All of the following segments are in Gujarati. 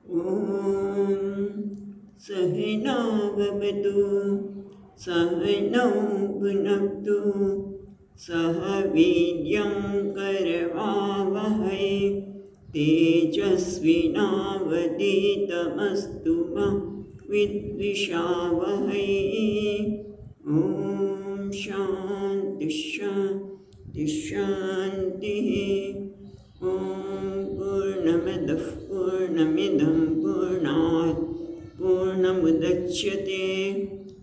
ॐ सहनाववतु सहनौ भुनक्तु सह वीर्यं करवावहै तेजस्विनावधीतमस्तु मा विद्विषावहै। ॐ शान्ति शान्ति शान्तिः। ॐ पूर्णमदः पूर्णमिदं पूर्णात् पूर्णमुदच्यते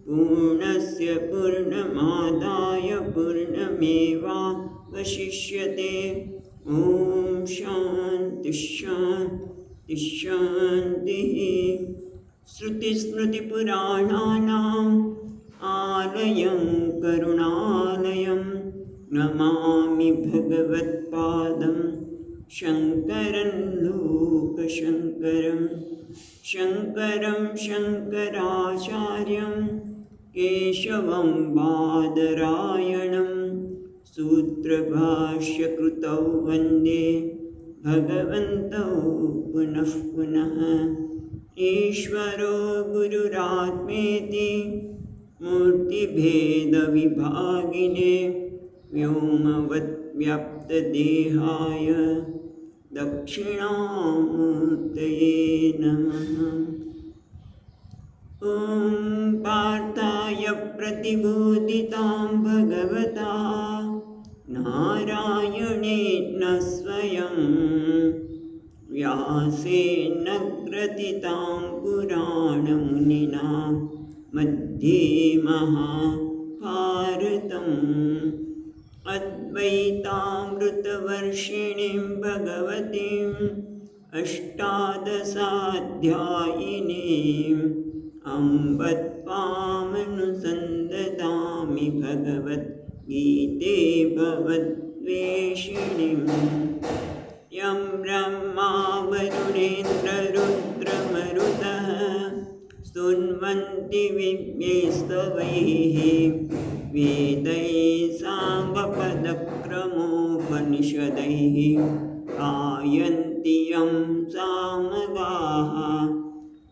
पूर्णस्य पूर्णमादाय पूर्णमेवावशिष्यते। ॐ शान्ति शान्ति शान्तिः। श्रुतिस्मृतिपुराणानाम् आलयं करुणालयं नमामि भगवत्पादं शङ्करं लोकशङ्करं। शङ्करं शङ्कराचार्यं केशवं बादरायणं सूत्रभाष्यकृतौ वन्दे भगवन्तौ पुनः पुनः। ईश्वरो गुरुरात्मेति मूर्तिभेदविभागिने व्योमवद्व्याप्तदेहाय दक्षिणामूर्तये नमः। ॐ पार्थाय प्रतिबोधितां भगवता नारायणेन स्वयं व्यासेन ग्रथितां पुराणमुनिना मध्ये महाभारतम् अद्वैतामृतवर्षिणीं भगवतीम् अष्टादशाध्यायिनीम् अम्ब त्वामनुसन्दधामि भगवद्गीते भवद्वेषिणीम्। यं ब्रह्मा वरुणेन्द्ररुद्रमरुतः स्तुन्वन्ति दिव्यैस्तवैः वेदैः साङ्गपदक्रमोपनिषदैः गायन्ति यं सामगाः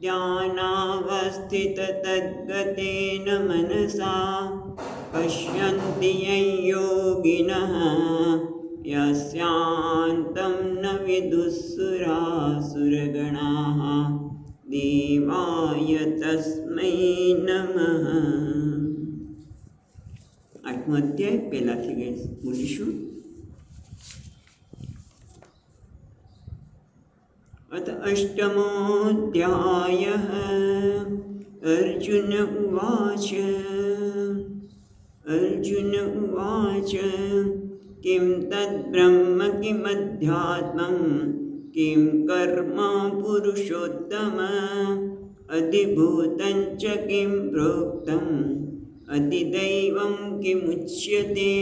ध्यानावस्थिततद्गतेन मनसा पश्यन्ति यं योगिनः यस्यान्तं न विदुःसुरासुरगणाः देवाय तस्मै नमः। आठमो अध्याय પહેલાથી ગઈ બોલીશું। अथ अष्टमोऽध्यायः। अर्जुन उवाच अर्जुन उवाच किं तद्ब्रह्म किमध्यात्मं किं कर्म पुरुषोत्तम अधिभूतं च किं प्रोक्तम् अधिदैवं किमुच्यते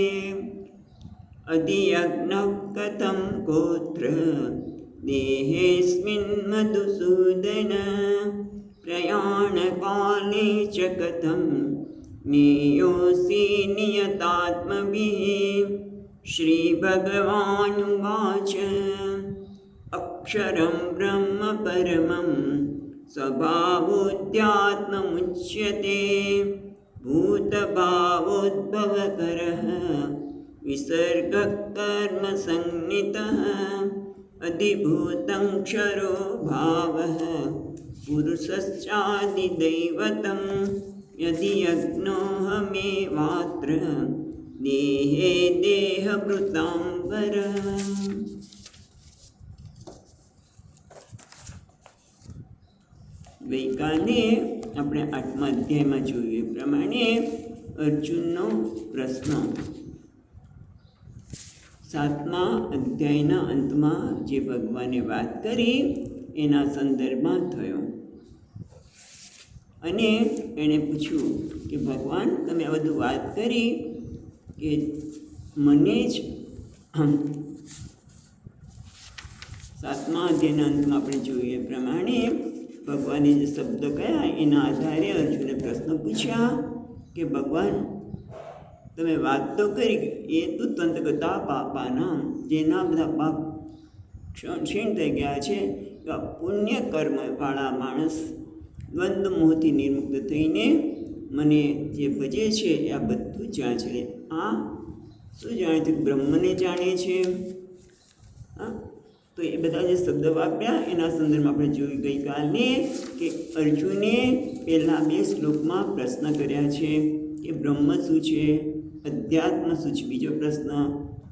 अधियज्ञः कथं गोत्र देहेऽस्मिन् मधुसूदन प्रयाणकाले च कथं ज्ञेयोऽसि नियतात्मभिः। श्रीभगवानुवाच अक्षरं ब्रह्म परमं स्वभावोऽध्यात्ममुच्यते भूतभावोद्भवकरः विसर्गकर्मसंज्ञितः अधिभूतं क्षरो भावः पुरुषश्चादिदैवतं यदि यज्ञोऽहमेवात्र देहे देहभृताम्बर। ગઈકાલે આપણે આઠમા અધ્યાયમાં જોયું એ પ્રમાણે અર્જુનનો પ્રશ્ન સાતમા અધ્યાયના અંતમાં જે ભગવાને વાત કરી એના સંદર્ભમાં થયો અને એણે પૂછ્યું કે ભગવાન તમે આ બધું વાત કરી કે મને જ સાતમા અધ્યાયના અંતમાં આપણે જોઈએ એ પ્રમાણે ભગવાને જે શબ્દ કયા એના આધારે અર્જુને પ્રશ્ન પૂછ્યા કે ભગવાન તમે વાત તો કરી એ તું તંતગતા પાપાના જેના બધા પાપ ક્ષીણ થઈ ગયા છે તો આ પુણ્ય કર્મવાળા માણસ દ્વંદ્વ મોહથી નિર્મુક્ત થઈને મને જે ભજે છે એ આ બધું જાણે છે. આ શું જાણે છે? બ્રહ્મને જાણે છે. હા, તો એ બધા જે શબ્દ વાપર્યા એના સંદર્ભમાં આપણે જોયું ગઈકાલે કે અર્જુને પહેલાં 2 શ્લોકમાં પ્રશ્ન કર્યા છે કે બ્રહ્મ શું છે, અધ્યાત્મ શું છે, બીજો પ્રશ્ન,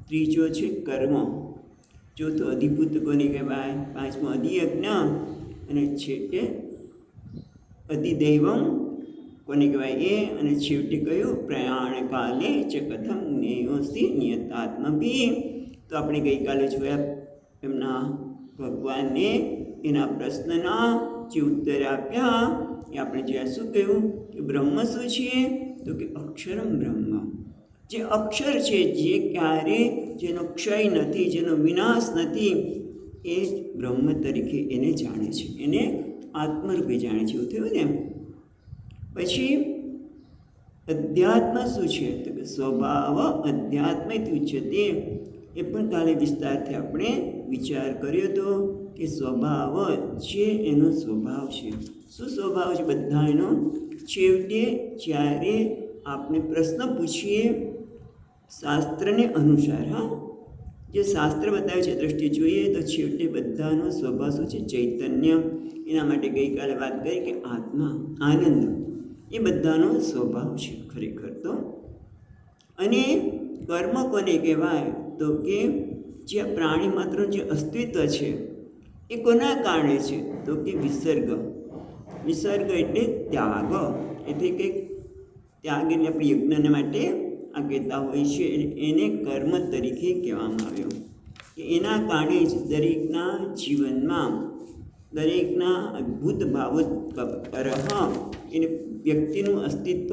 ત્રીજો છે કર્મ, ચોથો અધિભૂત કોને કહેવાય, પાંચમો અધિયજ્ઞ, અને છેવટે અધિદૈવમ કોને કહેવાય એ, અને છેવટે કહ્યું પ્રયાણ કાલે ચ કથમ જ્ઞેયોસી નિયતાત્મભી. તો આપણે ગઈકાલે જોયા એમના ભગવાનને એના પ્રશ્નના જે ઉત્તર આપ્યા એ આપણે જોયા. શું કહ્યું કે બ્રહ્મ શું છે? તો કે અક્ષરમ બ્રહ્મ, જે અક્ષર છે, જે ક્યારે જેનો ક્ષય નથી, જેનો વિનાશ નથી, એ જ બ્રહ્મ તરીકે એને જાણે છે, એને આત્મરૂપે જાણે છે. એવું થયું ને. પછી અધ્યાત્મ શું છે? તો કે સ્વભાવ અધ્યાત્મ ઉચ્યતે. એ પણ કાલે વિસ્તારથી આપણે વિચાર કર્યો હતો કે સ્વભાવ છે એનો સ્વભાવ છે. શું સ્વભાવ છે બધા એનો? છેવટે જ્યારે આપણે પ્રશ્ન પૂછીએ શાસ્ત્રને અનુસાર, હા, જે શાસ્ત્ર બતાવે છે દ્રષ્ટિએ જોઈએ તો છેવટે બધાનો સ્વભાવ શું છે? ચૈતન્ય. એના માટે ગઈકાલે વાત કરી કે આત્મા, આનંદ, એ બધાનો સ્વભાવ છે ખરેખર તો. અને કર્મ કોને કહેવાય? તો કે જે પ્રાણી માત્ર જે અસ્તિત્વ છે એ કોના કારણે છે? તો કે વિસર્ગ. વિસર્ગ એટલે ત્યાગ, એટલે કે ત્યાગ એટલે આપણે યજ્ઞને માટે આ કહેતા હોય છે, એને કર્મ તરીકે કહેવામાં આવ્યો. કે એના કારણે જ દરેકના જીવનમાં, દરેકના અદ્ભુત ભાવો એને વ્યક્તિનું અસ્તિત્વ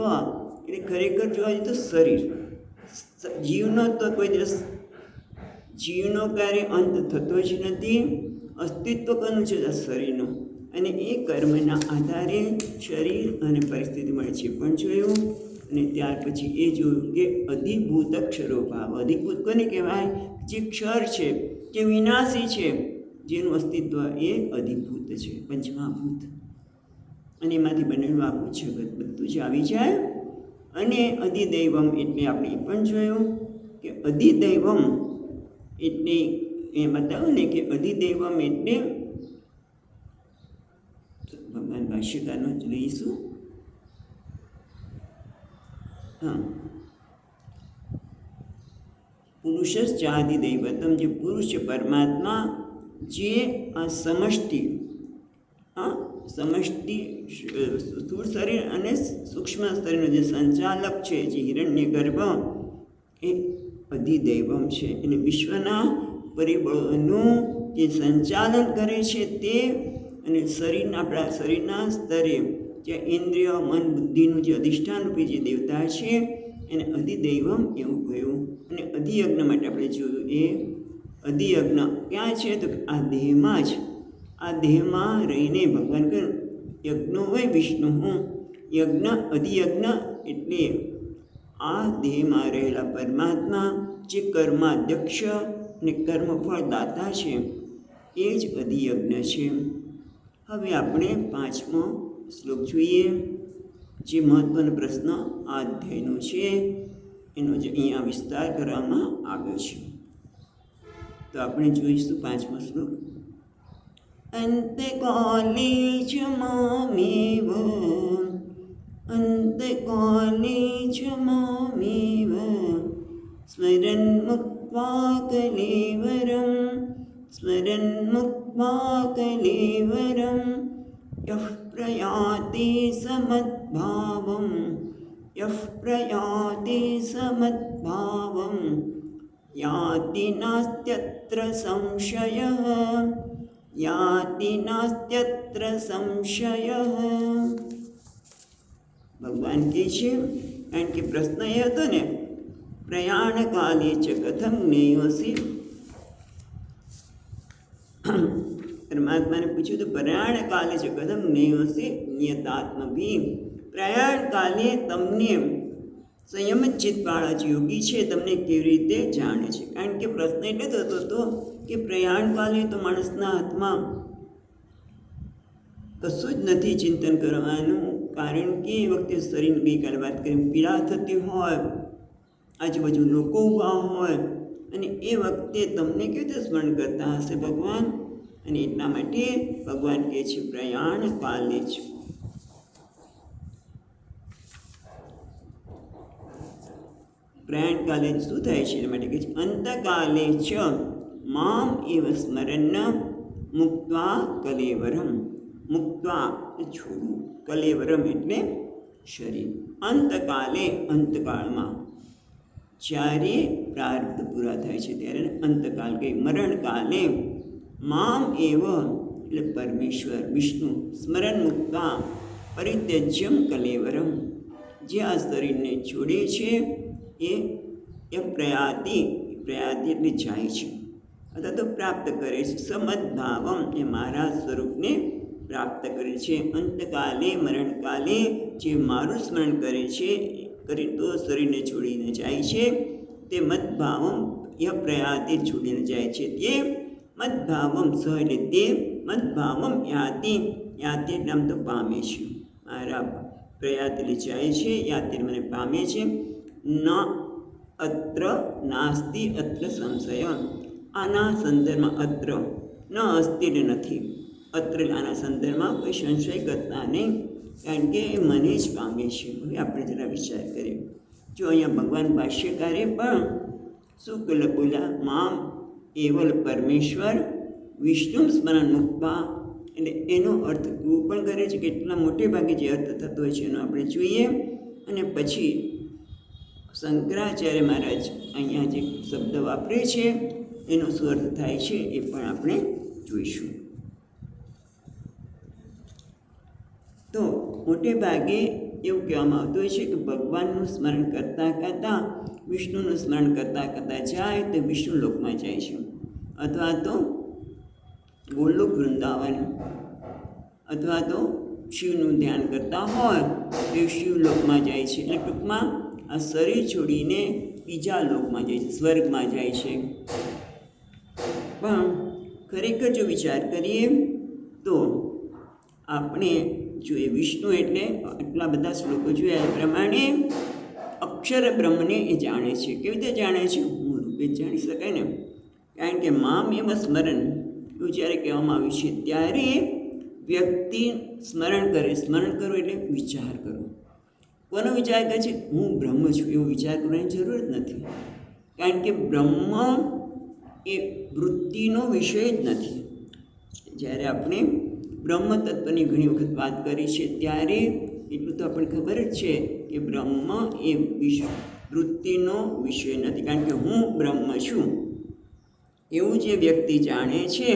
એટલે ખરેખર જોવા જઈએ તો શરીર, જીવનો તો કોઈ દિવસ જીવનો ક્યારે અંત થતો જ નથી. અસ્તિત્વ કોનું છે? શરીરનું. અને એ કર્મના આધારે શરીર અને પરિસ્થિતિ મળે છે પણ જોયું. અને ત્યાર પછી એ જોયું કે અધિભૂત અક્ષરો ભાવ. અધિભૂત કોને કહેવાય? જે ક્ષર છે, જે વિનાશી છે, જેનું અસ્તિત્વ એ અધિભૂત છે, પંચમહાભૂત. અને એમાંથી બનેલું આખું જગત બધું જ આવી જાય. અને અધિદૈવમ એટલે આપણે એ પણ જોયું કે અધિદૈવમ એટલે એ બતાવ્યું ને કે અધિદૈવમ એટલે ભગવાન ભાષ્યકારનો જ લઈશું. હા, પુરુષશ્ચાધિદૈવતમ, જે પુરુષ પરમાત્મા, જે આ સમષ્ટિ, હા, સમષ્ટિ સ્થૂળ શરીર અને સૂક્ષ્મ શરીરનો જે સંચાલક છે, જે હિરણ્યગર્ભ, એ અધિદૈવમ છે. એટલે વિશ્વના પરિબળોનું જે સંચાલન કરે છે તે, અને શરીરના, આપણા શરીરના સ્તરે જે ઇન્દ્રિય, મન, બુદ્ધિનું જે અધિષ્ઠાન રૂપી જે દેવતા છે એને અધિદૈવમ એવું કહ્યું. અને અધિયજ્ઞ માટે આપણે જોયું એ અધિયજ્ઞ ક્યાં છે? તો આ દેહમાં જ, આ દેહમાં રહીને ભગવાન કહ્યું યજ્ઞો હોય વિષ્ણુ હું યજ્ઞ. અધિયજ્ઞ એટલે આ દેહમાં રહેલા પરમાત્મા, જે કર્માધ્યક્ષ અને કર્મફળ દાતા છે, એ જ અધિયજ્ઞ છે. હવે આપણે 5મો શ્લોક જોઈએ, જે મહત્વનો પ્રશ્ન આ અધ્યાયનો છે, એનો જે અહીંયા વિસ્તાર કરવામાં આવ્યો છે. તો આપણે જોઈશું 5મો શ્લોક. અંતકાલે ચ મામેવ, અંતકાલે ચ મામેવ સ્મરન મુક્ત્વા કલેવરમ, સ્મરન મુક્ત્વા કલેવરમ યઃ પ્રયાતિ સમદ્ભાવમ, યઃ પ્રયાતિ સમદ્ભાવમ યાતિ નાસ્ત્યત્ર સંશયઃ, યાતિ નાસ્ત્યત્ર સંશયઃ. ભગવાન કહે છે, કારણ કે પ્રશ્ન એ હતો ને પ્રયાણ કાલે ચ કથમ જ્ઞેયોસી. પરમાત્માને પૂછ્યું તો પ્રયાણ કાલે ચ કથમ જ્ઞેયોસી નિયતાત્મભી. પ્રયાણ કાલે તમને સંયમિત ચિત્તવાળા જે યોગી છે તમને કેવી રીતે જાણે છે? કારણ કે પ્રશ્ન એટલે થતો હતો કે પ્રયાણ કાલે તો માણસના હાથમાં કશું જ નથી ચિંતન કરવાનું. કારણ કે એ વખતે શરીરની ગઈકાલે વાત કરી પીડા થતી હોય, આજુબાજુ લોકો ઊભા હોય, અને એ વખતે તમને કેવી રીતે સ્મરણ કરતા હશે ભગવાન? અને એટલા માટે ભગવાન કહે છે પ્રયાણ કાલે જ. પ્રયાણ કાલે શું થાય છે? એના માટે કહે છે અંતકાલે ચ મામ એવ સ્મરન મુક્ત્વા કલેવરમ. મુક્ત્વા છોડવું, કલેવરમ એટલે શરીર. અંતકાલે અંતકાળમાં, જ્યારે પ્રારબ્ધ પૂરા થાય છે ત્યારે અંતકાલ કે મરણકાલે મામ એવ એટલે પરમેશ્વર વિષ્ણુ સ્મરણ મુક્તા પરિત્યજ્યમ કલેવરમ, જે આ શરીરને છોડે છે એ પ્રયાતિ એટલે જાય છે અથવા તો પ્રાપ્ત કરે છે. સમદભાવમ એ મારા સ્વરૂપને પ્રાપ્ત કરે છે. અંતકાલે મરણકાલે જે મારું સ્મરણ કરે છે કરી તો શરીરને છોડીને જાય છે, તે મદભાવમ ય પ્રયાતિ છોડીને જાય છે. તે મદભાવમ સહ એટલે તે મદભાવમ યાતિ, યાતિ એટલે આમ તો પામે છે. મારા પ્રયાતિ જાય છે, યાતિ મને પામે છે. ન અત્ર નાસ્તિ અત્ર સંશય. આના સંદર્ભમાં અત્ર ન અસ્તિ નથી, અત્ર આના સંદર્ભમાં કોઈ સંશય કરતા નહીં, કારણ કે એ મને જ પામે છે. હવે આપણે જરા વિચાર કરીએ. જો અહીંયા ભગવાન ભાષ્યકારે પણ શું બોલ્યા? મામ એવલ પરમેશ્વર વિષ્ણુ સ્મરણ મુક્તા, એટલે એનો અર્થ એવું પણ કરે છે. કેટલા મોટે ભાગે જે અર્થ થતો હોય છે એનો આપણે જોઈએ. અને પછી શંકરાચાર્ય મહારાજ અહીંયા જે શબ્દ વાપરે છે એનો શું અર્થ થાય છે એ પણ આપણે જોઈશું. તો મોટે ભાગે એવું કહેવામાં આવતું હોય છે કે ભગવાનનું સ્મરણ કરતાં કરતાં, વિષ્ણુનું સ્મરણ કરતાં કરતાં જાય તો વિષ્ણુ લોકમાં જાય છે, અથવા તો ગોલોક વૃંદાવન, અથવા તો શિવનું ધ્યાન કરતા હોય તો શિવલોકમાં જાય છે. એટલે ટૂંકમાં આ શરીર છોડીને બીજા લોકમાં જાય છે, સ્વર્ગમાં જાય છે. પણ ખરેખર જો વિચાર કરીએ તો આપણે જોઈએ વિષ્ણુ એટલે આટલા બધા શ્લોકો જોયા એ પ્રમાણે અક્ષર બ્રહ્મને એ જાણે છે. કેવી રીતે જાણે છે? હું રૂપે જ જાણી શકાય ને. કારણ કે મામ એમ સ્મરણ એવું જ્યારે કહેવામાં આવ્યું છે ત્યારે વ્યક્તિ સ્મરણ કરે. સ્મરણ કરો એટલે વિચાર કરો. કોનો વિચાર કરે છે? હું બ્રહ્મ છું એવો વિચાર કરવાની જરૂર જ નથી. કારણ કે બ્રહ્મ એ વૃત્તિનો વિષય જ નથી. જ્યારે આપણે બ્રહ્મ તત્વની ઘણી વખત વાત કરી છે ત્યારે એટલું તો આપણને ખબર જ છે કે બ્રહ્મ એ વૃત્તિનો વિષય નથી. કારણ કે હું બ્રહ્મ છું એવું જે વ્યક્તિ જાણે છે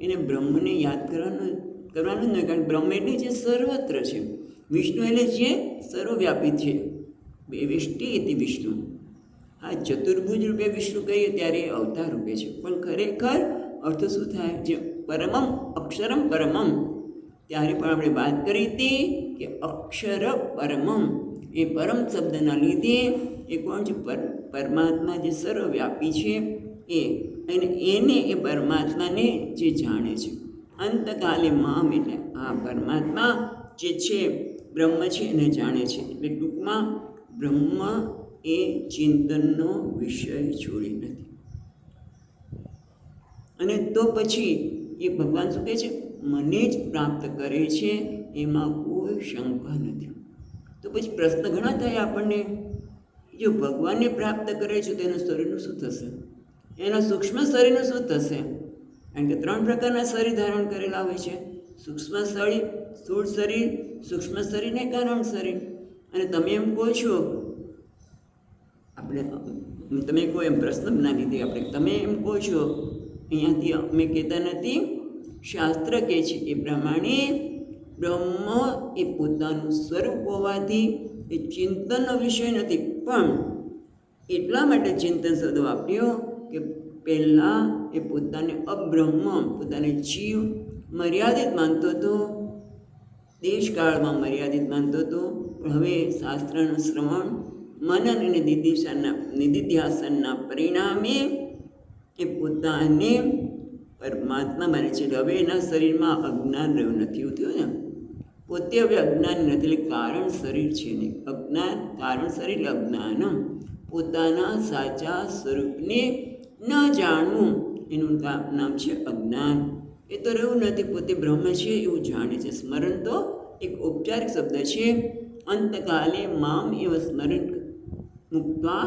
એને બ્રહ્મને યાદ કરવાનું નહીં. કારણ કે બ્રહ્મ એટલે જે સર્વત્ર છે, વિષ્ણુ એટલે જે સર્વવ્યાપી છે. વેષ્ટિ ઇતિ વિષ્ણુ. હા, ચતુર્ભુજ રૂપે વિષ્ણુ કહીએ ત્યારે અવતાર રૂપે છે, પણ ખરેખર અર્થ શું થાય? જે પરમમ અક્ષરમ પરમમ, ત્યારે પણ આપણે વાત કરી હતી કે અક્ષર પરમમ એ પરમ શબ્દના લીધે એ કોણ છે? પરમાત્મા જે સર્વવ્યાપી છે એ, અને એને એ પરમાત્માને જે જાણે છે. અંતકાલે મામ એટલે આ પરમાત્મા જે છે બ્રહ્મ છે એને જાણે છે. એટલે ટૂંકમાં બ્રહ્મ એ ચિંતનનો વિષય છોડી નથી. અને તો પછી એ ભગવાન શું કહે છે? મને જ પ્રાપ્ત કરે છે, એમાં કોઈ શંકા નથી. તો પછી પ્રશ્ન ઘણા થાય આપણને, જો ભગવાનને પ્રાપ્ત કરે છે તો એના શરીરનું શું થશે? એના સૂક્ષ્મ શરીરનું શું થશે? કારણ કે 3 પ્રકારના શરીર ધારણ કરેલા હોય છે. સૂક્ષ્મ શરીર, સ્થૂળ શરીર, સૂક્ષ્મ શરીર ને કારણ શરીર. અને તમે એમ કહો છો, આપણે તમે કોઈ એમ પ્રશ્ન બનાવી દીધી આપણે, તમે એમ કહો છો અહીંયાથી અમે કહેતા નથી, શાસ્ત્ર કહે છે એ પ્રમાણે બ્રહ્મ એ પોતાનું સ્વરૂપ હોવાથી એ ચિંતનનો વિષય નથી. પણ એટલા માટે ચિંતન શબ્દ વાપર્યો કે પહેલાં એ પોતાને અબ્રહ્મ, પોતાને જીવ મર્યાદિત માનતો હતો, દેશકાળમાં મર્યાદિત માનતો હતો. પણ હવે શાસ્ત્રનું શ્રવણ, મનન અને નિધિધ્યાસનના પરિણામે એ પોતાને પરમાત્મા માને છે. હવે એના શરીરમાં અજ્ઞાન રહ્યું નથી. એવું થયું ને, પોતે હવે અજ્ઞાન નથી, એટલે કારણ શરીર છે ને અજ્ઞાન, કારણ શરીર અજ્ઞાન. પોતાના સાચા સ્વરૂપને ન જાણવું એનું નામ છે અજ્ઞાન. એ તો રહ્યું નથી, પોતે બ્રહ્મ છે એવું જાણે છે. સ્મરણ તો એક ઔપચારિક શબ્દ છે. અંતકાલે મામ એવ સ્મરણ મુક્તા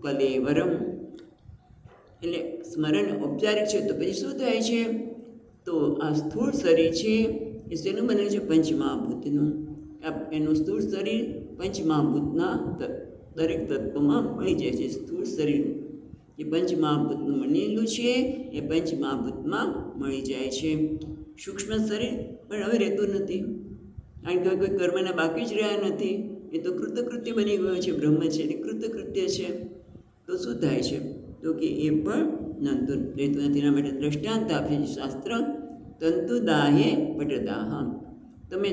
કલેવરમ, એટલે સ્મરણ ઔપચારિક છે. તો પછી શું થાય છે? તો આ સ્થૂળ શરીર છે એ શેનું બને છે? પંચમહાભૂતનું. એનું સ્થૂળ શરીર પંચમહાભૂતના દરેક તત્વમાં મળી જાય છે. સ્થૂળ શરીર એ પંચમહાભૂતનું બનેલું છે, એ પંચમહાભૂતમાં મળી જાય છે. સૂક્ષ્મ શરીર પણ હવે રહેતું નથી, કારણ કે કોઈ કર્મના બાકી જ રહ્યા નથી. એ તો કૃતકૃત્ય બની ગયો છે. બ્રહ્મ છે એટલે કૃતકૃત્ય છે. તો શું થાય છે? તો કે એ પણ નતું રહેતું નથી. એના માટે દ્રષ્ટાંત આપે છે શાસ્ત્ર. તંતુ દાહે પટદાહમ, તમે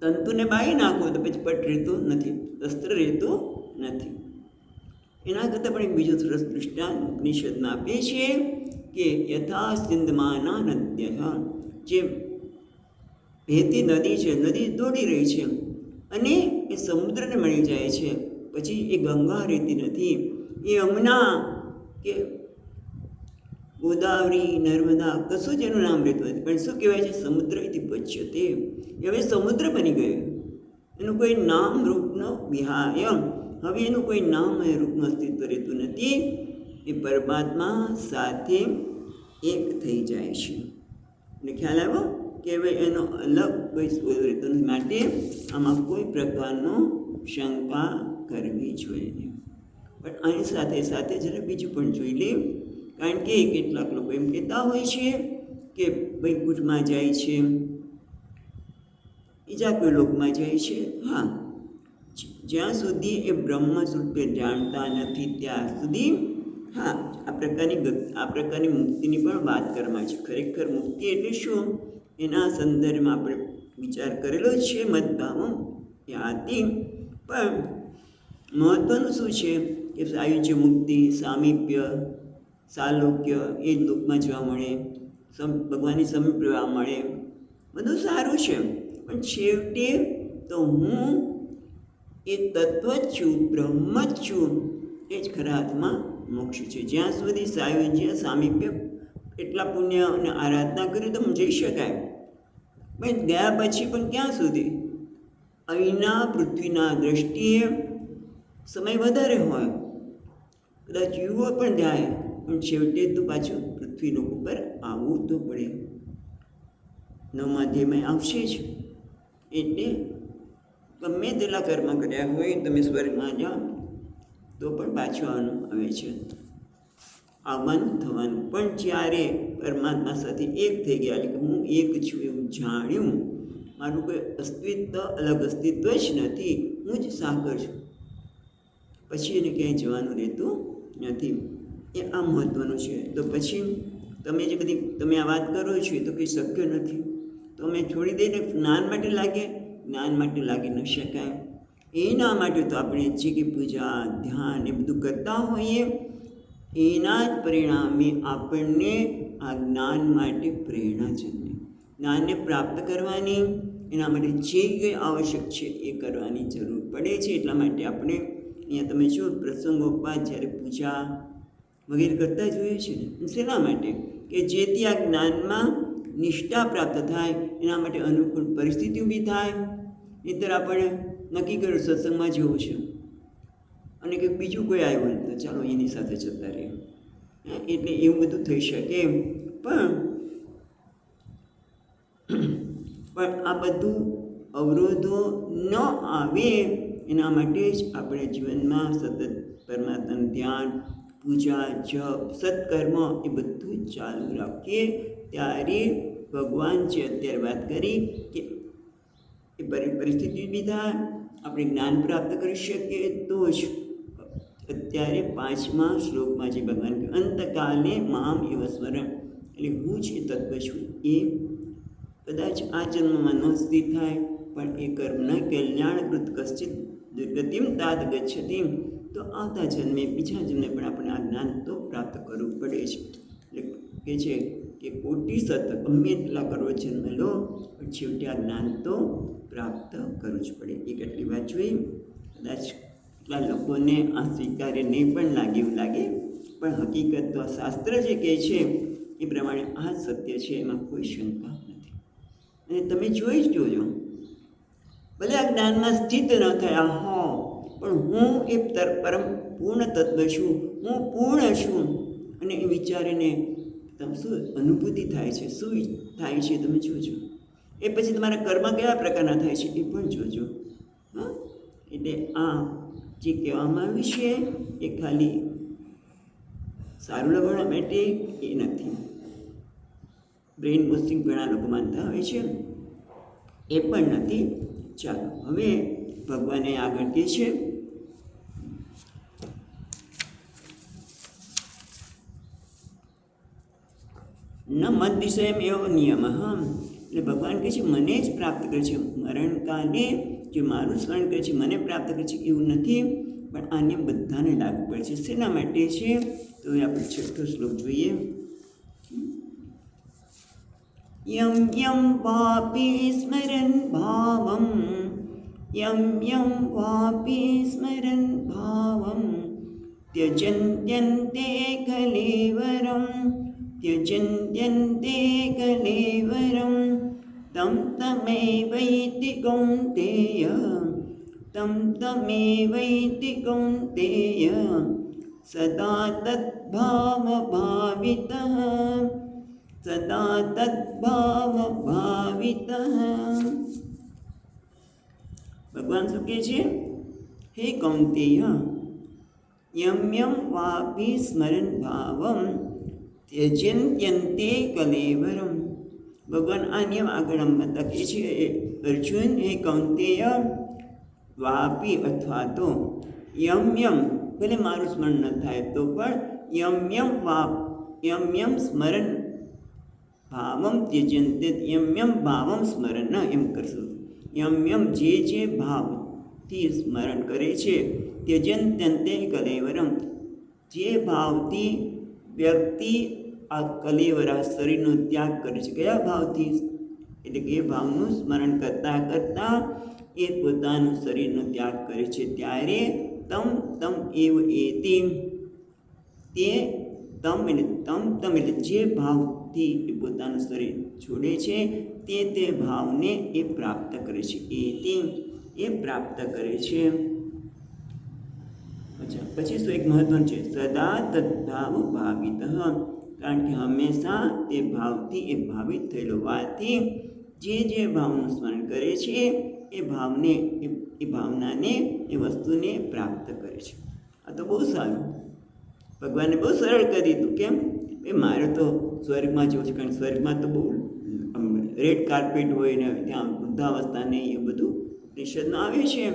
તંતુને બાળી નાખો તો પછી પટ રહેતું નથી, અસ્ત્ર રહેતું નથી. એના કરતાં પણ એક બીજું સરસ દૃષ્ટાંત ઉપનિષદમાં આપે છે કે યથા સિંધમાના નદ્ય, જે વહેતી નદી છે, નદી દોડી રહી છે અને એ સમુદ્રને મળી જાય છે. પછી એ ગંગા રહેતી નથી, એ યમુના કે ગોદાવરી, નર્મદા કશું જ એનું નામ રહેતું નથી. પણ શું કહેવાય છે? સમુદ્ર ઇતિ પચ્યતે, એ હવે સમુદ્ર બની ગયું. એનું કોઈ નામ રૂપનો વિહાય, હવે એનું કોઈ નામ રૂપનું અસ્તિત્વ રહેતું નથી. એ પરમાત્મા સાથે એક થઈ જાય છે. એટલે ખ્યાલ આવ્યો કે હવે એનો અલગ કોઈ સ્વરૂપ રહેતો નથી. માટે આમાં કોઈ પ્રકારનો શંકા કરવી જોઈએ નહીં. પણ આની સાથે સાથે જરા બીજું પણ જોઈ લે. કારણ કે કેટલાક લોકો એમ કહેતા હોય છે કે વૈકુંઠમાં જાય છે, બીજા કોઈ લોકમાં જાય છે. હા, જ્યાં સુધી એ બ્રહ્મ સ્વરૂપે જાણતા નથી ત્યાં સુધી હા આ પ્રકારની મુક્તિની પણ વાત કરવામાં છે. ખરેખર મુક્તિ એટલે શું? એના સંદર્ભમાં આપણે વિચાર કરેલો છે મતભાવ યાતિ. પણ મહત્ત્વનું શું છે કે સાયુજ્ય મુક્તિ, સામીપ્ય, સાલોક્ય એ જ લોકમાં જોવા મળે, ભગવાનની સમીપ રહેવા મળે, બધું સારું છે. પણ છેવટે તો હું એ તત્વ જ છું, બ્રહ્મ જ છું, એ જ ખરા હાથમાં મોક્ષ છે. જ્યાં સુધી સાયુજ્ય, સામીપ્ય એટલા પુણ્ય અને આરાધના કરી તો જઈ શકાય. પણ ગયા પછી પણ ક્યાં સુધી? અહીંના પૃથ્વીના દ્રષ્ટિએ સમય વધારે હોય, કદાચ યુવો પણ જાય, પણ છેવટે તો પાછું પૃથ્વી ઉપર આવવું તો પડે. નવમા અધ્યાયમાં આવશે જ. એટલે ગમે તેટલા કર્મ કર્યા હોય, તમે સ્વર્ગમાં જાઓ તો પણ પાછું આવવાનું આવે છે, આવવાનું થવાનું. પણ જ્યારે પરમાત્મા સાથે એક થઈ ગયા, એટલે હું એક છું એવું જાણ્યું, મારું કોઈ અસ્તિત્વ અલગ અસ્તિત્વ જ નથી, હું જ સાકર છું, પછી એને ક્યાંય જવાનું રહેતું નથી. એ આ મહત્ત્વનું છે. તો પછી તમે આ વાત કરો છો તો કંઈ શક્ય નથી. તો અમે છોડી દઈને જ્ઞાન માટે લાગે, જ્ઞાન માટે લાગી ન શકાય. એના માટે તો આપણે જે કે પૂજા, ધ્યાન એ બધું કરતા હોઈએ, એના જ પરિણામે આપણને આ જ્ઞાન માટે પ્રેરણા જન્મે. જ્ઞાનને પ્રાપ્ત કરવાની, એના માટે જે કંઈ આવશ્યક છે એ કરવાની જરૂર પડે છે. એટલા માટે આપણે અહીંયા તમે જો પ્રસંગોપાત જ્યારે પૂજા વગેરે કરતા જોઈએ છે ને, શેના માટે? કે જેથી આ જ્ઞાનમાં નિષ્ઠા પ્રાપ્ત થાય, એના માટે અનુકૂળ પરિસ્થિતિ ઊભી થાય. નહીંતર આપણે નક્કી કર્યું સત્સંગમાં જવું છે અને કંઈક બીજું કોઈ આવ્યું તો ચાલો એની સાથે જતા રહીએ, એટલે એવું બધું થઈ શકે. પણ આ બધું અવરોધો ન આવે એના માટે જ આપણે જીવનમાં સતત પરમાત્માનું ધ્યાન, પૂજા, જપ, સત્કર્મ એ બધું ચાલુ રાખીએ. ત્યારે ભગવાન છે અત્યારે વાત કરી કે એ પરિસ્થિતિ ઊભી થાય, આપણે જ્ઞાન પ્રાપ્ત કરી શકીએ. તો જ અત્યારે 5મા શ્લોકમાં જે ભગવાન કહ્યું અંતકાલે મામ એવ સ્મરણ, એટલે હું જ એ તત્વ છું. એ કદાચ આ જન્મમાં ન સ્થિર થાય, પણ એ કર્મ કલ્યાણકૃત કશ્ચિત દુર્ગતિમ તાત ગચ્છતિ, તો આવતા જન્મે બીજા જન્મે પણ આપણે આ જ્ઞાન તો પ્રાપ્ત કરવું પડે છે. એટલે કે છે કે કોટી સત ગમે એટલા કરો જન્મ લો પણ છેવટે આ જ્ઞાન તો પ્રાપ્ત કરવું જ પડે. એક એટલી વાત જોઈ. કદાચ એટલા લોકોને આ સ્વીકાર્ય નહીં પણ લાગે એવું લાગે, પણ હકીકત તો શાસ્ત્ર જે કહે છે એ પ્રમાણે આ સત્ય છે, એમાં કોઈ શંકા નથી. અને તમે જોઈ જ જોજો, ભલે આ જ્ઞાનમાં સ્થિત ન થયા હો પણ હું એ પરમ પૂર્ણ તત્વ છું, હું પૂર્ણ છું, અને એ વિચારીને તમે શું અનુભૂતિ થાય છે, શું થાય છે તમે જોજો. એ પછી તમારા કર્મ કેવા પ્રકારના થાય છે એ પણ જોજો. હા, એટલે આ જે કહેવામાં આવ્યું છે એ ખાલી સારું લગાડવા માટે એ નથી. બ્રેઇન વોશિંગ ઘણા લોકો માનતા હોય છે, એ પણ નથી. ચાલો હવે ભગવાને આગળ કહે છે ન મત વિષય એવો નિયમ. હા, એટલે ભગવાન કહે છે મને જ પ્રાપ્ત કરે છે, મરણકાલે જે મારું સ્મરણ કરે છે મને પ્રાપ્ત કરે છે એવું નથી, પણ આ નિયમ બધાને લાગુ પડે છે. શેના માટે છે? તો હવે આપણે 6થો શ્લોક જોઈએ. યમ યમ વાપી સ્મરન ભાવમ, યમ યમ વાપી સ્મરન ભાવમ, त्यजन्त्यन्ते कलेवरं, त्यजन्त्यन्ते कलेवरं, तं तमेवैति कौन्तेय, तं तमेवैति कौन्तेय, सदा तद्भावभावितः, सदा तद्भावभावितः. ભગવાન શું કહે છે? હે કૌંતેય, યમ યમ વાપી સ્મરણ ભાવમ, त्यजन्त्यन्ते कलेवरम. ભગવાન આ નિયમ આગળ આમાં કહે છે અર્જુન હે કૌંતેય, વાપી અથવા તો યમ યમ, ભલે મારું સ્મરણ ન થાય તો પણ યમ યમ વાપ, યમ યમ સ્મરણ ભાવમ त्यजन्ते, યમ યમ ભાવમ સ્મરણ, એમ કરશું. યમ યમ જે ભાવથી સ્મરણ કરે છે, त्यजन्त्यन्ते कलेवरम, જે ભાવથી વ્યક્તિ આ કલેવરા શરીરનો ત્યાગ કરે છે. કયા ભાવથી? એટલે કે એ ભાવનું સ્મરણ કરતાં કરતાં એ પોતાનું શરીરનો ત્યાગ કરે છે, ત્યારે તમ એવ એતિ, તે તમ એટલે જે ભાવથી એ પોતાનું શરીર છોડે છે તે ભાવને એ પ્રાપ્ત કરે છે. એતિ એ પ્રાપ્ત કરે છે. અચ્છા, પછી શું એક મહત્વનું છે, સદા તદ્ભાવ ભાવિત, કારણ કે હંમેશા તે ભાવથી એ ભાવિત થયેલો હોવાથી જે ભાવનું સ્મરણ કરે છે એ ભાવને એ ભાવનાને એ વસ્તુને પ્રાપ્ત કરે છે. આ તો બહુ સારું, ભગવાને બહુ સરળ કરી દીધું. કેમ? એ મારે તો સ્વર્ગમાં જવું છે, કારણ સ્વર્ગમાં તો બહુ રેડ કાર્પેટ હોય ને ત્યાં વૃદ્ધાવસ્થા નહીં, એ બધું નિષેધમાં આવે છે.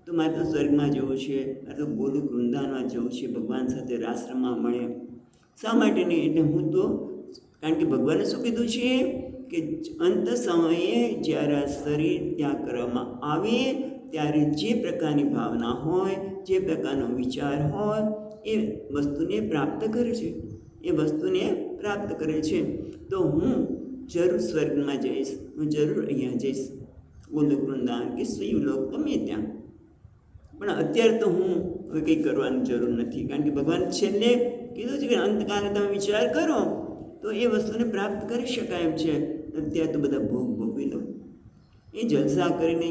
તો મારે તો સ્વર્ગમાં જવું છે, મારે તો ગોલુક વૃંદાવનમાં જવું છે, ભગવાન સાથે રાસ રમવા મળે. શા માટે નહીં? એટલે હું તો, કારણ કે ભગવાને શું કીધું છે કે અંત સમયે જ્યારે શરીર ત્યાગ કરવામાં આવે ત્યારે જે પ્રકારની ભાવના હોય, જે પ્રકારનો વિચાર હોય એ વસ્તુને પ્રાપ્ત કરે છે, એ વસ્તુને પ્રાપ્ત કરે છે. તો હું જરૂર સ્વર્ગમાં જઈશ, હું જરૂર અહીંયા જઈશ, ગોલુક વૃંદાવન કે શિવલોક ગમે ત્યાં. પણ અત્યારે તો હું હવે કંઈ કરવાની જરૂર નથી, કારણ કે ભગવાન છેલ્લે કીધું છે કે અંતકાલે તમે વિચાર કરો તો એ વસ્તુને પ્રાપ્ત કરી શકાય એમ છે. અત્યારે તો બધા ભોગવી લો, એ જલસા કરીને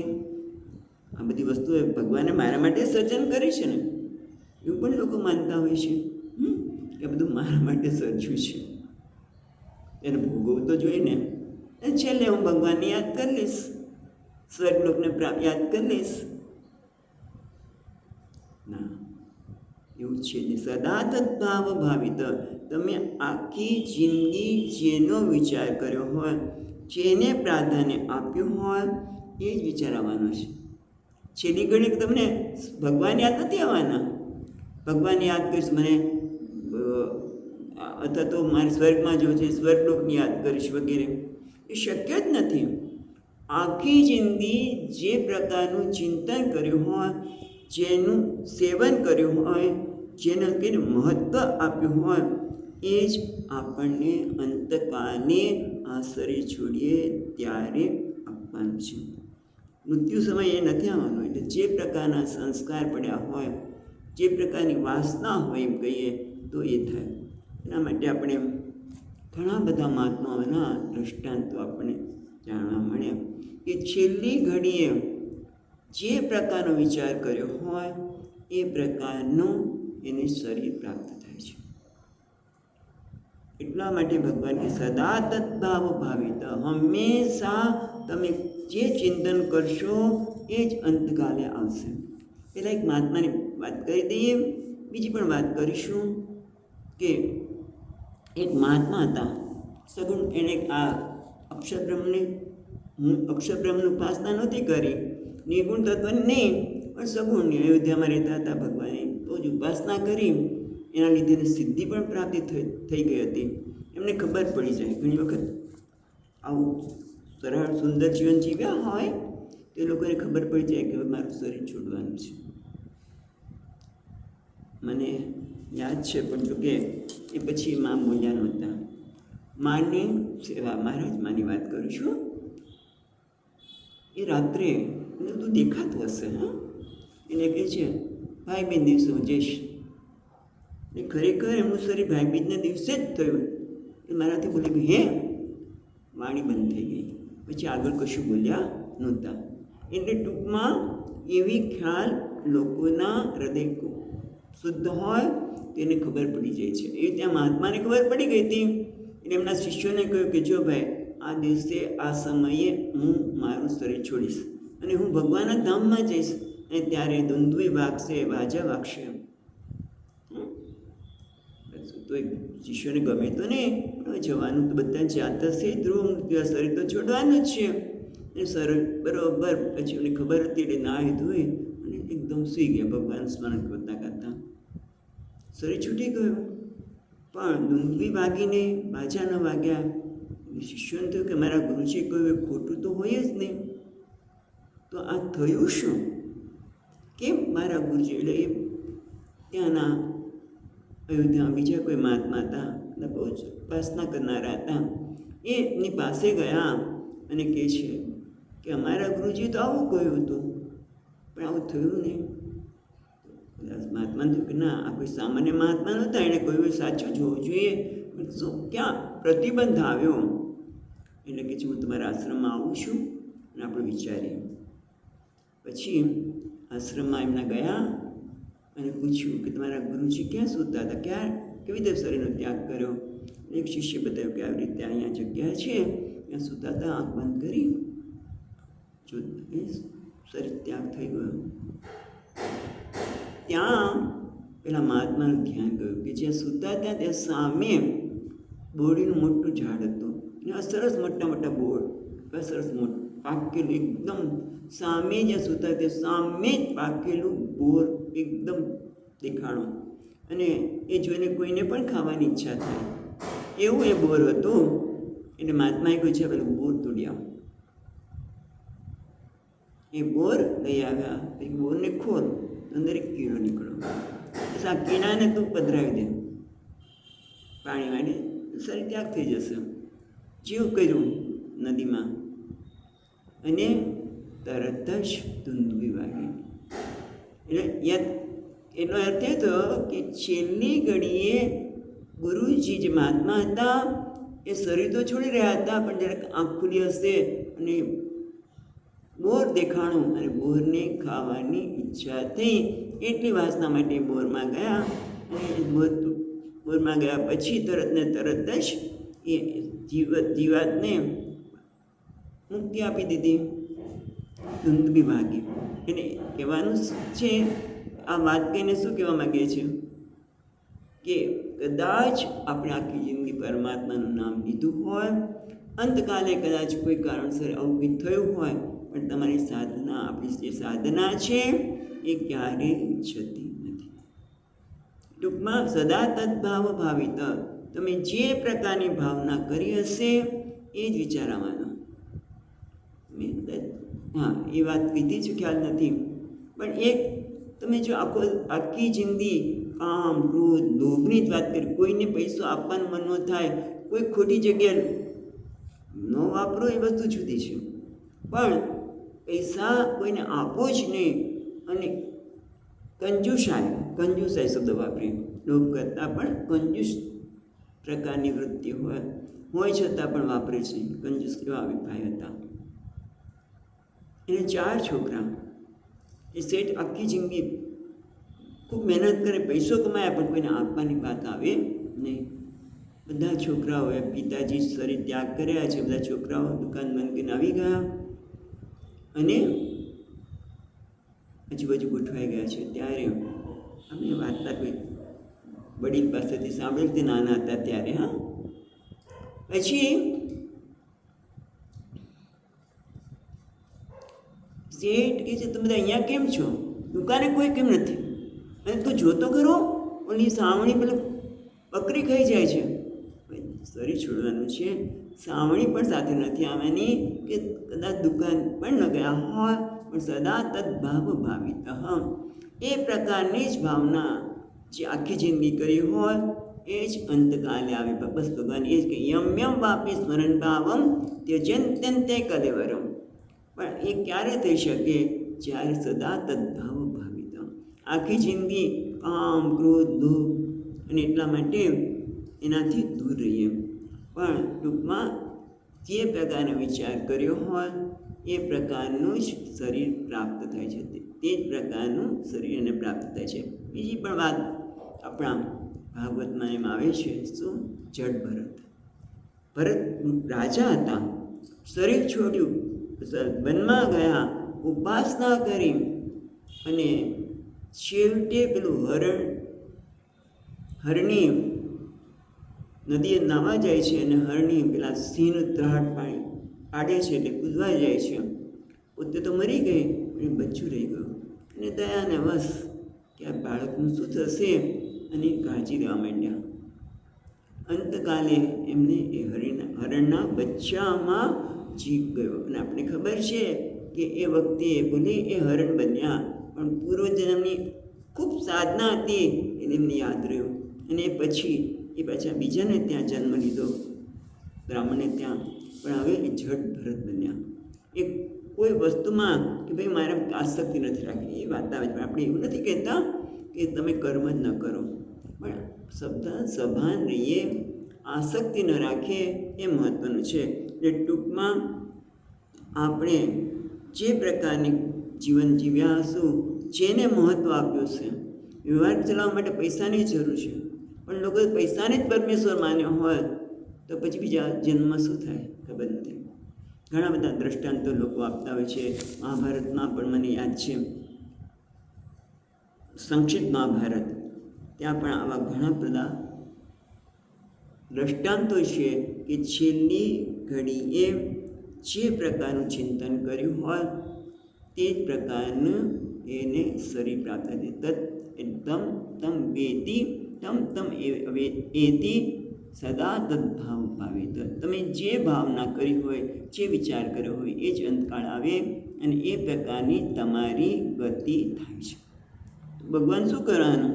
આ બધી વસ્તુઓ ભગવાને મારા માટે સર્જન કરી છે ને, એવું પણ લોકો માનતા હોય છે કે બધું મારા માટે સર્જ્યું છે, એને ભોગવવું તો જોઈએ ને. છેલ્લે હું ભગવાનને યાદ કરી લઈશ, સ્વર્ગલોકને યાદ કરી લઈશ. ના, એવું છે ને. સદા તદ્ભાવ ભાવિત, તમે આખી જિંદગી જેનો વિચાર કર્યો હોય, જેને પ્રાધાન્ય આપ્યું હોય એ જ વિચાર આવવાનો છે. છેલ્લી ઘડી તમને ભગવાન યાદ નથી આવવાના. ભગવાન યાદ કરીશ મને, અથવા તો મારે સ્વર્ગમાં જવું છે, સ્વર્ગલોકને યાદ કરીશ વગેરે, એ શક્ય જ નથી. આખી જિંદગી જે પ્રકારનું ચિંતન કર્યું હોય, જેનું સેવન કર્યું હોય, જેને કંઈને મહત્ત્વ આપ્યું હોય, એ જ આપણને અંતકાલે આ શરીર છોડીએ ત્યારે આપવાનું છે. મૃત્યુ સમય એ નથી આવવાનું. એટલે જે પ્રકારના સંસ્કાર પડ્યા હોય, જે પ્રકારની વાસના હોય એમ કહીએ તો એ થાય. એના માટે આપણે ઘણા બધા મહાત્માઓના દૃષ્ટાંતો આપણને જાણવા મળ્યા કે છેલ્લી ઘડીએ જે પ્રકારનો વિચાર કર્યો હોય એ પ્રકારનું એને શરીર પ્રાપ્ત થાય છે. એટલા માટે ભગવાન કે સદા તદ્ભાવ ભાવિત, હંમેશા તમે જે ચિંતન કરશો એ જ અંતકાલે આવશે. પહેલાં એક મહાત્માની વાત કરી દઈએ, બીજી પણ વાત કરીશું કે એક મહાત્મા હતા સગુણ. એણે આ અક્ષરબ્રહ્મની ઉપાસના નહોતી કરી, નિર્ગુણ તત્વની નહીં પણ સગુણની. અયોધ્યામાં રહેતા હતા, ભગવાને તો જ ઉપાસના કરી, એના લીધે સિદ્ધિ પણ પ્રાપ્તિ થઈ ગઈ હતી. એમને ખબર પડી જાય ઘણી વખત આવું સરળ સુંદર જીવન જીવ્યા હોય તે લોકોને ખબર પડી જાય કે મારું શરીર છોડવાનું છે. મને યાદ છે પણ જોકે એ પછી મા બોલ્યા નહોતા. માની સેવા, મહારાજ માની વાત કરું છું. એ રાત્રે એને તું દેખાતું હશે, હા, એને કહે છે ભાઈ બેન દિવસે હું જઈશ. એ ખરેખર એમનું શરીર ભાઈ બીજના દિવસે જ થયું. એ મારાથી બોલે કે હે, વાણી બંધ થઈ ગઈ. પછી આગળ કશું બોલ્યા નહોતા. એટલે ટૂંકમાં એવી ખ્યાલ લોકોના હૃદય શુદ્ધ હોય તેને ખબર પડી જાય છે. એ ત્યાં મહાત્માને ખબર પડી ગઈ હતી. એટલે એમના શિષ્યોને કહ્યું કે જો ભાઈ, આ દિવસે આ સમયે હું મારું શરીર છોડીશ અને હું ભગવાનના ધામમાં જઈશ, અને ત્યારે ધૂંધુય વાગશે, વાજા વાગશે. તો શિષ્યોને ગમે તો નહીં, જવાનું તો બધા જાત હશે, ધ્રુવ મૃત્યુ, શરીર તો છોડવાનું જ છે. એ શરીર બરોબર પછી એમને ખબર હતી એટલે નાહી ધોઈ અને એકદમ સૂઈ ગયા ભગવાન સ્મરણ કરતા કરતા. શરીર છૂટી ગયું, પણ ધૂંધવી વાગીને બાજા ન વાગ્યા. શિષ્યોને થયું કે મારા ગુરુજીએ કહ્યું એ ખોટું તો હોય જ નહીં, તો આ થયું શું? કેમ મારા ગુરુજી? એટલે એ ત્યાંના અયોધ્યામાં બીજા કોઈ મહાત્મા હતા, બહુ જ ઉપાસના કરનારા હતા. એની પાસે ગયા અને કહે છે કે અમારા ગુરુજી તો આવું કહ્યું હતું પણ આવું થયું નહીં. મહાત્માને થયું કે ના, આ કોઈ સામાન્ય મહાત્મા નહોતા, એણે કહ્યું સાચું જોવું જોઈએ. શું ક્યાં પ્રતિબંધ આવ્યો? એટલે કે હું તમારા આશ્રમમાં આવું છું અને આપણે વિચારીએ. પછી આશ્રમમાં એમના ગયા અને પૂછ્યું કે તમારા ગુરુજી ક્યાં સૂતા હતા, કેવી રીતે શરીરનો ત્યાગ કર્યો? એક શિષ્ય બતાવ્યું કે આવી રીતે અહીંયા જગ્યા છે, ત્યાં સૂતા હતા, આંખ બંધ કરી જો શરીર ત્યાગ થઈ ગયો. ત્યાં પેલા મહાત્માનું ધ્યાન ગયું કે જ્યાં સૂતા હતા ત્યાં સામે બોરડીનું મોટું ઝાડ હતું. અને સરસ મોટા મોટા બોર, સરસ મોટું પાકેલું, એકદમ સામે જ્યાં સૂતા ત્યાં સામે જ પાકેલું બોર એકદમ દેખાણું. અને એ જોઈને કોઈને પણ ખાવાની ઈચ્છા થાય એવું એ બોર હતું. એટલે મહાત્માએ કહ્યું છે પેલું બોર તોડી આવો. એ બોર લઈ આવ્યા. એ બોરને ખોલ, અંદર એક કીડો નીકળ્યો. બસ આ કીડાને તું પધરાવી દે પાણી વાળે, શરીર ત્યાગ થઈ જશે. જેવું કર્યું નદીમાં, અને તરત જ ધૂંધવી વાગી. એટલે એનો અર્થ એ થયો કે છેલ્લી ઘડીએ ગુરુજી જે મહાત્મા હતા એ શરીર તો છોડી રહ્યા હતા, પણ જરાક આંખ ખુલી હશે અને બોર દેખાણું અને બોરને ખાવાની ઈચ્છા થઈ. એટલી વાસના માટે બોરમાં ગયા. અને બોરમાં ગયા પછી તરત જ એ જીવાતને મુક્તિ આપી દીધી. ધૂંધવી વાગી. એને કહેવાનું છે, આ વાત કહીને શું કહેવા માગીએ છીએ કે કદાચ આપણે આખી જિંદગી પરમાત્માનું નામ લીધું હોય, અંતકાલે કદાચ કોઈ કારણસર આવું કંઈ થયું હોય, પણ તમારી સાધના, આપણી જે સાધના છે એ ક્યારેય જતી નથી. ટૂંકમાં સદા તદ્ભાવ ભાવિત, તમે જે પ્રકારની ભાવના કરી હશે એ જ વિચારવાનો. હા, એ વાત કીધી છે, ખ્યાલ નથી, પણ એક તમે જો આખી જિંદગી કામ, ક્રોધ, લોભની જ વાત કરી, કોઈને પૈસો આપવાનું મન ન થાય, કોઈ ખોટી જગ્યાએ ન વાપરો એ વસ્તુ જુદી છે, પણ પૈસા કોઈને આપો જ નહીં અને કંજુસાઈ શબ્દ વાપરી, લોભ કરતાં પણ કંજૂસ પ્રકારની વૃત્તિ હોય છતાં પણ વાપરે છે. કંજૂસ એવા અભિપ્રાય હતા. એને 4 છોકરા. એ શેઠ આખી જિંદગી ખૂબ મહેનત કરે, પૈસો કમાયા, પણ કોઈને આપવાની વાત આવે નહીં. બધા છોકરાઓએ પિતાજી શરીર ત્યાગ કર્યા છે. બધા છોકરાઓ દુકાન બંધ કરીને આવી ગયા અને આજુબાજુ ગોઠવાઈ ગયા છે. ત્યારે અમે વાર્તા કોઈ વડીલ પાસેથી સાંભળેલી તે નાના હતા ત્યારે. પછી શેઠ કહે છે, તમે બધા અહીંયા કેમ છો? દુકાને કોઈ કેમ નથી? અને તું જોતો ખરો, ઓલી સાવણી પેલું બકરી ખાઈ જાય છે. શરીર છોડવાનું છે, સાવણી પણ સાથે નથી આવવાની, કે કદાચ દુકાન પણ ન ગયા હોય, પણ સદા તદ્ભાવ ભાવિત. એ પ્રકારની જ ભાવના જે આખી જિંદગી કરી હોય એ જ અંતકાલે આવે. બસ ભગવાન એ જ કહે, યમ વાપી સ્મરણ ભાવમ ત્યજન્ત્યંતે કલેવરમ. પણ એ ક્યારે થઈ શકે? જ્યારે સદા તદ્ભાવ ભાવિત. આખી જિંદગી કામ, ક્રોધ, લોભ અને એટલા માટે એનાથી દૂર રહીએ. પણ ટૂંકમાં જે પ્રકારનો વિચાર કર્યો હોય એ પ્રકારનું જ શરીર પ્રાપ્ત થાય છે. તે જ પ્રકારનું શરીર એને પ્રાપ્ત થાય છે. બીજી પણ વાત આપણા ભાગવતમાં એમ આવે છે, શું? જડ ભરત રાજા હતા, શરીર છોડ્યું, વનમાં ગયા, ઉપાસના કરી અને છેવટે પેલું હરણી નદીએ નાવા જાય છે અને હરણી પેલા સિંહનું ત્રાટ પાણી આડે છે એટલે કૂદવાઈ જાય છે. પોતે તો મરી ગઈ અને બચ્ચું રહી ગયું. અને દયાને વશ કે આ બાળકનું શું થશે અને કાળજી લેવા માંડ્યા. અંતકાલે એમને એ હરણના બચ્ચામાં જીવ ગયો. અને આપણે ખબર છે કે એ વખતે ભલે એ હરણ બન્યા, પણ પૂર્વજન્મની ખૂબ સાધના હતી એને એમને યાદ રહ્યું. અને પછી એ પાછા બીજાને ત્યાં જન્મ લીધો, બ્રાહ્મણને ત્યાં. પણ હવે એ જડ ભરત બન્યા. એ કોઈ વસ્તુમાં કે ભાઈ મારે આસક્તિ નથી રાખી એ વાત આવે છે. આપણે એવું નથી કહેતા કે તમે કર્મ જ ન કરો, પણ સભાન રહીએ, આસક્તિ ન રાખીએ એ મહત્ત્વનું છે. એટલે ટૂંકમાં આપણે જે પ્રકારની જીવન જીવ્યા હશું, જેને મહત્ત્વ આપ્યું છે, વ્યવહાર ચલાવવા માટે પૈસાની જરૂર છે, પણ લોકો પૈસાને જ પરમેશ્વર માન્યો હોય તો પછી બીજા જન્મમાં શું થાય ખબર નથી. ઘણા બધા દ્રષ્ટાંતો લોકો આપતા હોય છે. મહાભારતમાં પણ મને યાદ છે, સંક્ષિપ્ત મહાભારત, ત્યાં પણ આવા ઘણા બધા દ્રષ્ટાંતો છે કે છેલ્લી ઘડીએ જે પ્રકારનું ચિંતન કર્યું હોય તે જ પ્રકારનું એને શરીર પ્રાપ્ત થાય. તત એકદમ તમ વેતી તમ એતી સદા તદ્ભાવ ભાવિત. તમે જે ભાવના કરી હોય, જે વિચાર કર્યો હોય એ જ અંતકાળ આવે અને એ પ્રકારની તમારી ગતિ થાય છે. ભગવાન શું કરવાનું?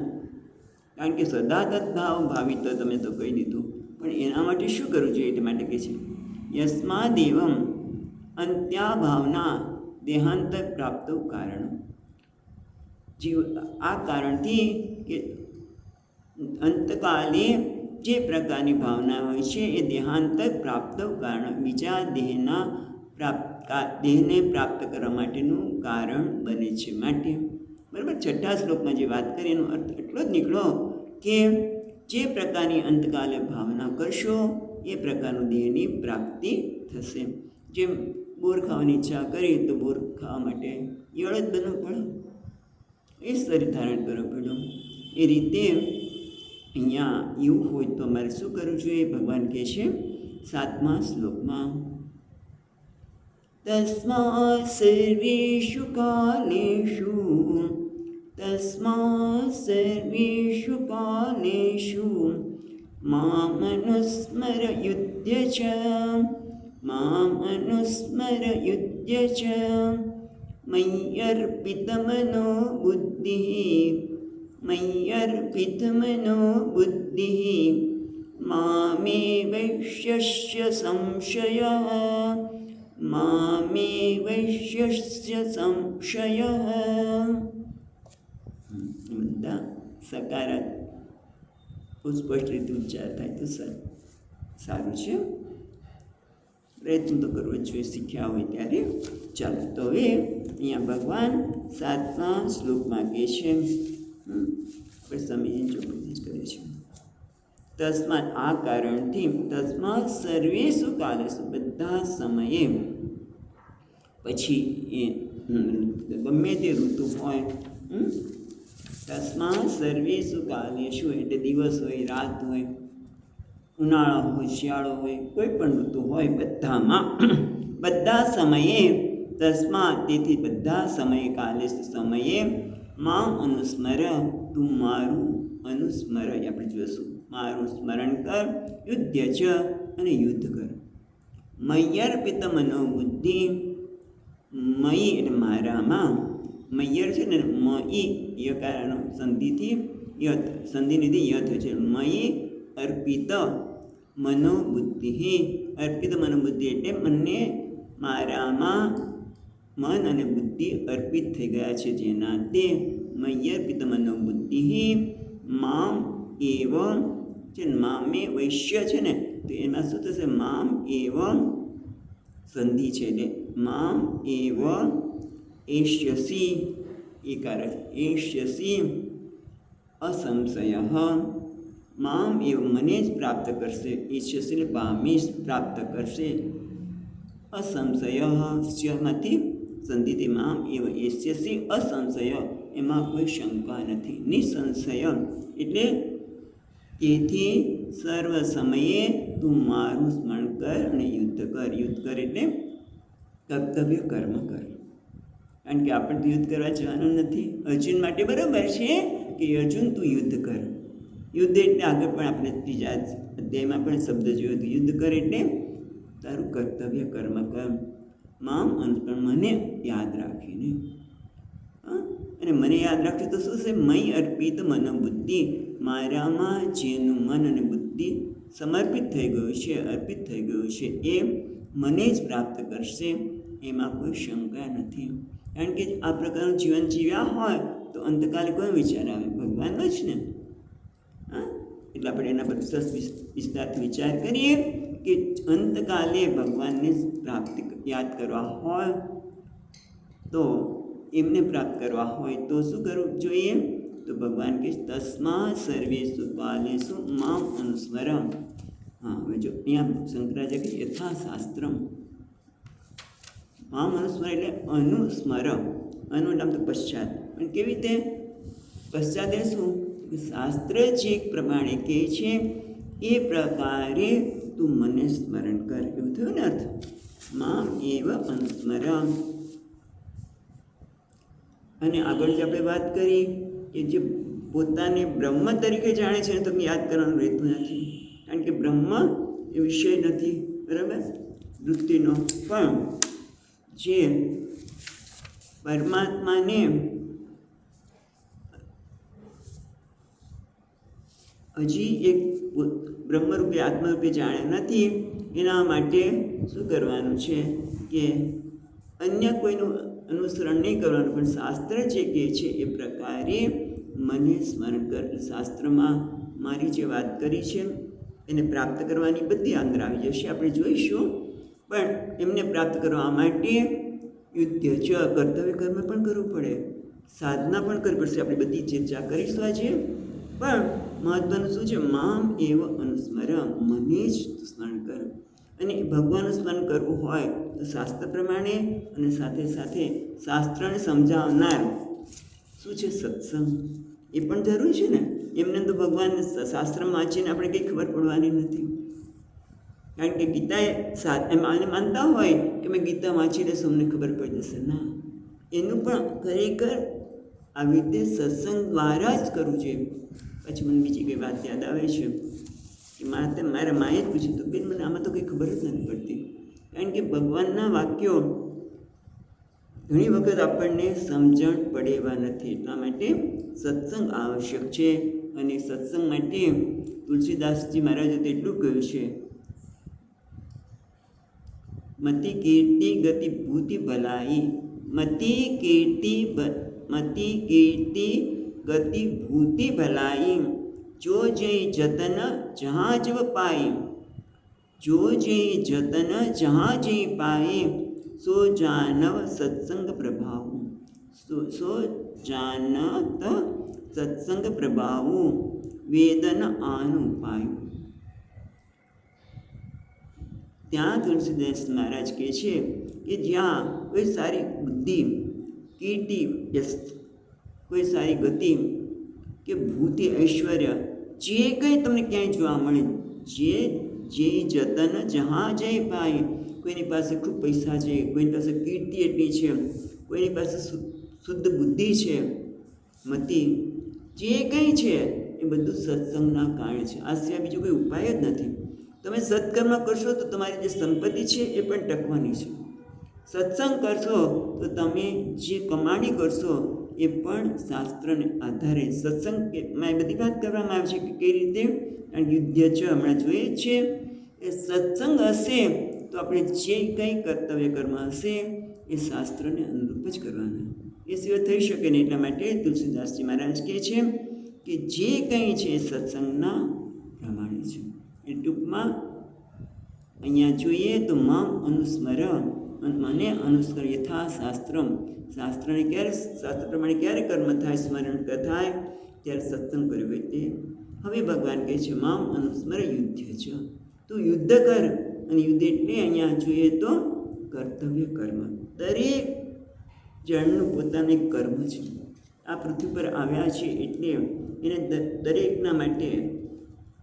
કારણ કે સદા તદ્ભાવ ભાવિત તમે તો કહી દીધું, પણ એના માટે શું કરવું જોઈએ? એટલા માટે કહે છે, યસ્માદેવમ અંત્યા ભાવના દેહાંત પ્રાપ્ત કારણ. આ કારણથી કે અંતકાલે જે પ્રકારની ભાવના હોય છે એ દેહાંત પ્રાપ્ત કારણ, બીજા દેહને પ્રાપ્ત કરવા માટેનું કારણ બને છે. માટે બરાબર 6થા શ્લોકમાં જે વાત કરી એનો અર્થ એટલો જ નીકળો કે જે પ્રકારની અંતકાલે ભાવના કરશો એ પ્રકારનું દેહની પ્રાપ્તિ થશે. જેમ બોર ખાવાની ઈચ્છા કરી તો બોર ખાવા માટે ઈયળ જ બનવું પડે, એ શરીર ધારણ કરવું પડ્યું. એ રીતે અહીંયા એવું હોય તો અમારે શું કરવું જોઈએ? ભગવાન કહે છે 7મા શ્લોકમાં, તસ્માत् સર્વેષુ કાલેષુ મામનુસ્મરયુધ્ય ચ मय्यर्पितमनो बुद्धिः मामे वैश्यस्य संशयः બધા સકારાત્મક સ્પષ્ટ રીતે ઉચ્ચાર થાય તો સારું છે. પ્રયત્ન તો કરવો જ જોઈએ શીખ્યા હોય ત્યારે. ચાલો તો હવે અહીંયા ભગવાન 7મા શ્લોકમાં કહે છે, આપણે સમજીને ચોખ્ખું જ કરે છે. તસ્માત આ કારણથી તસ્માત સર્વેષુ કાલેષુ બધા સમયે, પછી એ ગમે તે ઋતુ હોય, તસ્માત સર્વેષુ કાલેષુ એટલે દિવસ હોય, રાત હોય, ઉનાળો હોય, શિયાળો હોય, કોઈ પણ ઋતુ હોય, બધામાં બધા સમયે તસ્માત તેથી બધા સમયે કાલેષુ સમયે માં અનુસ્મર તું મારું અનુસ્મર, આપણે જોઈશું મારું સ્મરણ કર, યુદ્ધ ચ અને યુદ્ધ કર. મય્યર્પિત મનોબુદ્ધિ, મયી એટલે મારામાં, મય્યર છે ને મયી યકારનો સંધિથી યથ, સંધિનિધિ યથ છે. મયી અર્પિત મનોબુદ્ધિ, અર્પિત મનોબુદ્ધિ એટલે મને મારામાં મન અને બુદ્ધિ અર્પિત થઈ ગયા છે જેના તે મય્યર્પિત મનોબુદ્ધિ મામ એવ છે. મામે વૈશ્ય છે ને તો એમાં શું થશે? મામ એવ સંધિ છે એટલે મામ એવ એષ્યસી, એ કારણ એષ્યસી અસંશય, મામ એવ મને જ પ્રાપ્ત કરશે, એષ્યસી એટલે પામીશ, પ્રાપ્ત કરશે. અસંશય સ્યમાંથી સંધિથી મામ એવ એષ્યસી અસંશય, એમાં કોઈ શંકા નથી. નિસંશય એટલે તેથી સર્વ સમયે તું મારું સ્મરણ કર અને યુદ્ધ કર. યુદ્ધ કર એટલે કર્તવ્ય કર્મ કર, કારણ કે આપણે તો યુદ્ધ કરવા જવાનું નથી. અર્જુન માટે બરાબર છે કે અર્જુન તું યુદ્ધ કર. યુદ્ધ એટલે આગળ પણ આપણે ત્રીજા અધ્યાયમાં પણ શબ્દ જોયો હતો, યુદ્ધ કર એટલે તારું કર્તવ્ય કર્મ કર. મામ અનુસ્મરણ મને યાદ રાખીને, અને મને યાદ રાખશે તો શું છે? મય અર્પિત મનોબુદ્ધિ, મારામાં જેનું મન અને બુદ્ધિ સમર્પિત થઈ ગયું છે, અર્પિત થઈ ગયું છે, એ મને જ પ્રાપ્ત કરશે, એમાં કોઈ શંકા નથી. કારણ કે આ પ્રકારનું જીવન જીવ્યા હોય તો અંતકાલે કોઈ વિચાર આવે? ભગવાનનો જ ને. એટલે આપણે એના પર વિસ્તારથી વિચાર કરીએ કે અંતકાલે ભગવાનને પ્રાપ્તિ યાદ કરવા હોય તો, એમને પ્રાપ્ત કરવા હોય તો શું કરવું જોઈએ? તો ભગવાન કે તસ્મા સર્વેષુ કાલેષુ મામ અનુસ્મર. હવે જો અહીંયા શંકરાચાર્ય કે યથાશાસ્ત્રમ, મામ અનુસ્મર એટલે અનુસ્મર, અનુ એટલે તો પશ્ચાત, પણ કેવી રીતે પશ્ચાત એ શું? શાસ્ત્ર જે પ્રમાણે કહે છે એ પ્રકારે તું મને સ્મરણ કર, એવું થયું ને અર્થ. મામ એવ અનુસ્મર. અને આગળ જે આપણે વાત કરી કે જે પોતાને બ્રહ્મ તરીકે જાણે છે એને તમે યાદ કરવાનું રહેતું નથી, કારણ કે બ્રહ્મ એ વિષય નથી, બરાબર, વૃત્તિનો. પણ જે પરમાત્માને હજી એક બ્રહ્મરૂપે આત્મરૂપે જાણે નથી, એના માટે શું કરવાનું છે કે અન્ય કોઈનું અનુસરણ નહીં કરવાનું, પણ શાસ્ત્ર જે કહે છે એ પ્રકારે મને સ્મરણ કર. શાસ્ત્રમાં મારી જે વાત કરી છે એને પ્રાપ્ત કરવાની બધી અંદર આવી જશે, આપણે જોઈશું. પણ એમને પ્રાપ્ત કરવા માટે યુદ્ધ ચ કર્તવ્ય કર્મ પણ કરવું પડે, સાધના પણ કરવી પડશે. આપણે બધી ચર્ચા કરીશું આજે. પણ મહત્વનું શું છે? મામ એવ અનુસ્મર, મને જ સ્મરણ કર. અને ભગવાનનું સ્મરણ કરવું હોય તો શાસ્ત્ર પ્રમાણે, અને સાથે સાથે શાસ્ત્રને સમજાવનાર શું છે? સત્સંગ, એ પણ જરૂરી છે ને. એમને તો ભગવાન શાસ્ત્ર વાંચીને આપણે કંઈ ખબર પડવાની નથી, કારણ કે ગીતાએ આને માનતા હોય કે મેં ગીતા વાંચી લેશું અમને ખબર પડી જશે, ના. એનું પણ ખરેખર આવી રીતે સત્સંગ દ્વારા જ કરવું જોઈએ. પછી મને બીજી કઈ વાત યાદ આવે છે કે મારા માએ જ પૂછ્યું હતું, બેન મને આમાં તો કંઈ ખબર જ નથી પડતી, કારણ કે ભગવાનના વાક્યો ઘણી વખત આપણને સમજણ પડે એવા નથી, એટલા માટે સત્સંગ આવશ્યક છે. અને સત્સંગ માટે તુલસીદાસજી મહારાજે તેટલું કહ્યું છે, મતિ કીર્તિ ગતિ ભૂતિ ભલાઈ, મતિ કીર્તિ ગતિ ભૂતિ ભલાઈ, જો જય જતન જहाँ जब पाए, जो जय जतन जहाँ जय पाए, सो जानव सत्संग प्रभाव, सो जानत सत्संग प्रभाव, वेदन आनुपायु. ત્યાં તુલસીદાસ મહારાજ કહે છે કે જ્યાં કોઈ સારી બુદ્ધિ, કીર્તિ, કોઈ સારી ગતિ કે ભૂતિ, ઐશ્વર્ય જે કંઈ તમને ક્યાંય જોવા મળે, જે જતન જहाँ જય પાય, કોઈની પાસે ખૂબ પૈસા છે, કોઈની પાસે કીર્તિ એટલી છે, કોઈની પાસે શુદ્ધ બુદ્ધિ છે, મતિ, જે કંઈ છે એ બધું સત્સંગના કારણે છે. આ સિવાય બીજો કોઈ ઉપાય જ નથી. તમે સત્કર્મ કરશો તો તમારી જે સંપત્તિ છે એ પણ ટકવાની છે. સત્સંગ કરશો તો તમે જે કમાણી કરશો એ પણ શાસ્ત્રને આધારે સત્સંગમાં બધી વાત કરવામાં આવી છે કે કઈ રીતે. અને યુદ્ધ છે હમણાં જોઈએ જ છે. એ સત્સંગ હશે તો આપણે જે કંઈ કર્તવ્ય કર્મ હશે એ શાસ્ત્રને અનુરૂપ જ કરવાના, એ સિવાય થઈ શકે નહીં. એટલા માટે તુલસીદાસજી મહારાજ કહે છે કે જે કંઈ છે એ સત્સંગના પ્રમાણે છે. એ ટૂંકમાં અહીંયા જોઈએ તો મમ અનુસ્મર, મને અનુસ્મર યથા શાસ્ત્રમ, શાસ્ત્રને ક્યારે, શાસ્ત્ર પ્રમાણે ક્યારે કર્મ થાય, સ્મરણ થાય ત્યારે સત્સંગ કર્યું હોય તે. હવે ભગવાન કહે છે મમ અનુસ્મર યુદ્ધ છે, તું યુદ્ધ કર. અને યુદ્ધ એટલે અહીંયા જોઈએ તો કર્તવ્ય કર્મ. દરેક જણનું પોતાનું એક કર્મ છે. આ પૃથ્વી પર આવ્યા છે એટલે એને દરેકના માટે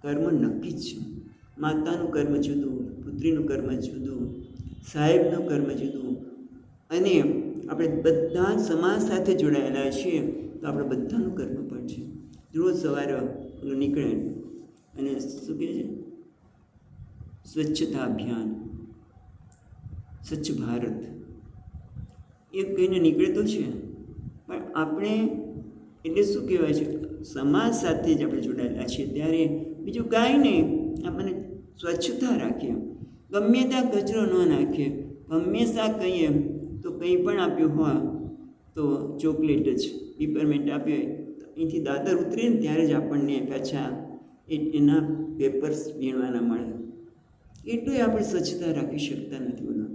કર્મ નક્કી જ છે. માતાનું કર્મ જુદું, પુત્રીનું કર્મ જુદું, સાહેબનું કર્મ જુદું. અને આપણે બધા સમાજ સાથે જોડાયેલા છીએ તો આપણે બધાનું કર્મ પણ છે. રોજ સવારે નીકળે અને શું કહે છે, સ્વચ્છતા અભિયાન, સ્વચ્છ ભારત એ કહીને નીકળે તો છે, પણ આપણે એટલે શું કહેવાય છે, સમાજ સાથે જ આપણે જોડાયેલા છીએ. ત્યારે બીજું કાંઈ નહીં, આપણને સ્વચ્છતા રાખીએ, ગમે ત્યાં કચરો ન નાખીએ. હંમેશા કહીએ તો કંઈ પણ આપ્યું હોય તો ચોકલેટ જ, પીપરમેન્ટ આપ્યો તો અહીંથી દાદર ઉતરે ને ત્યારે જ આપણને પાછા એના પેપર્સ વીણવાના મળે. એટલું આપણે સ્વચ્છતા રાખી શકતા નથી. બોલો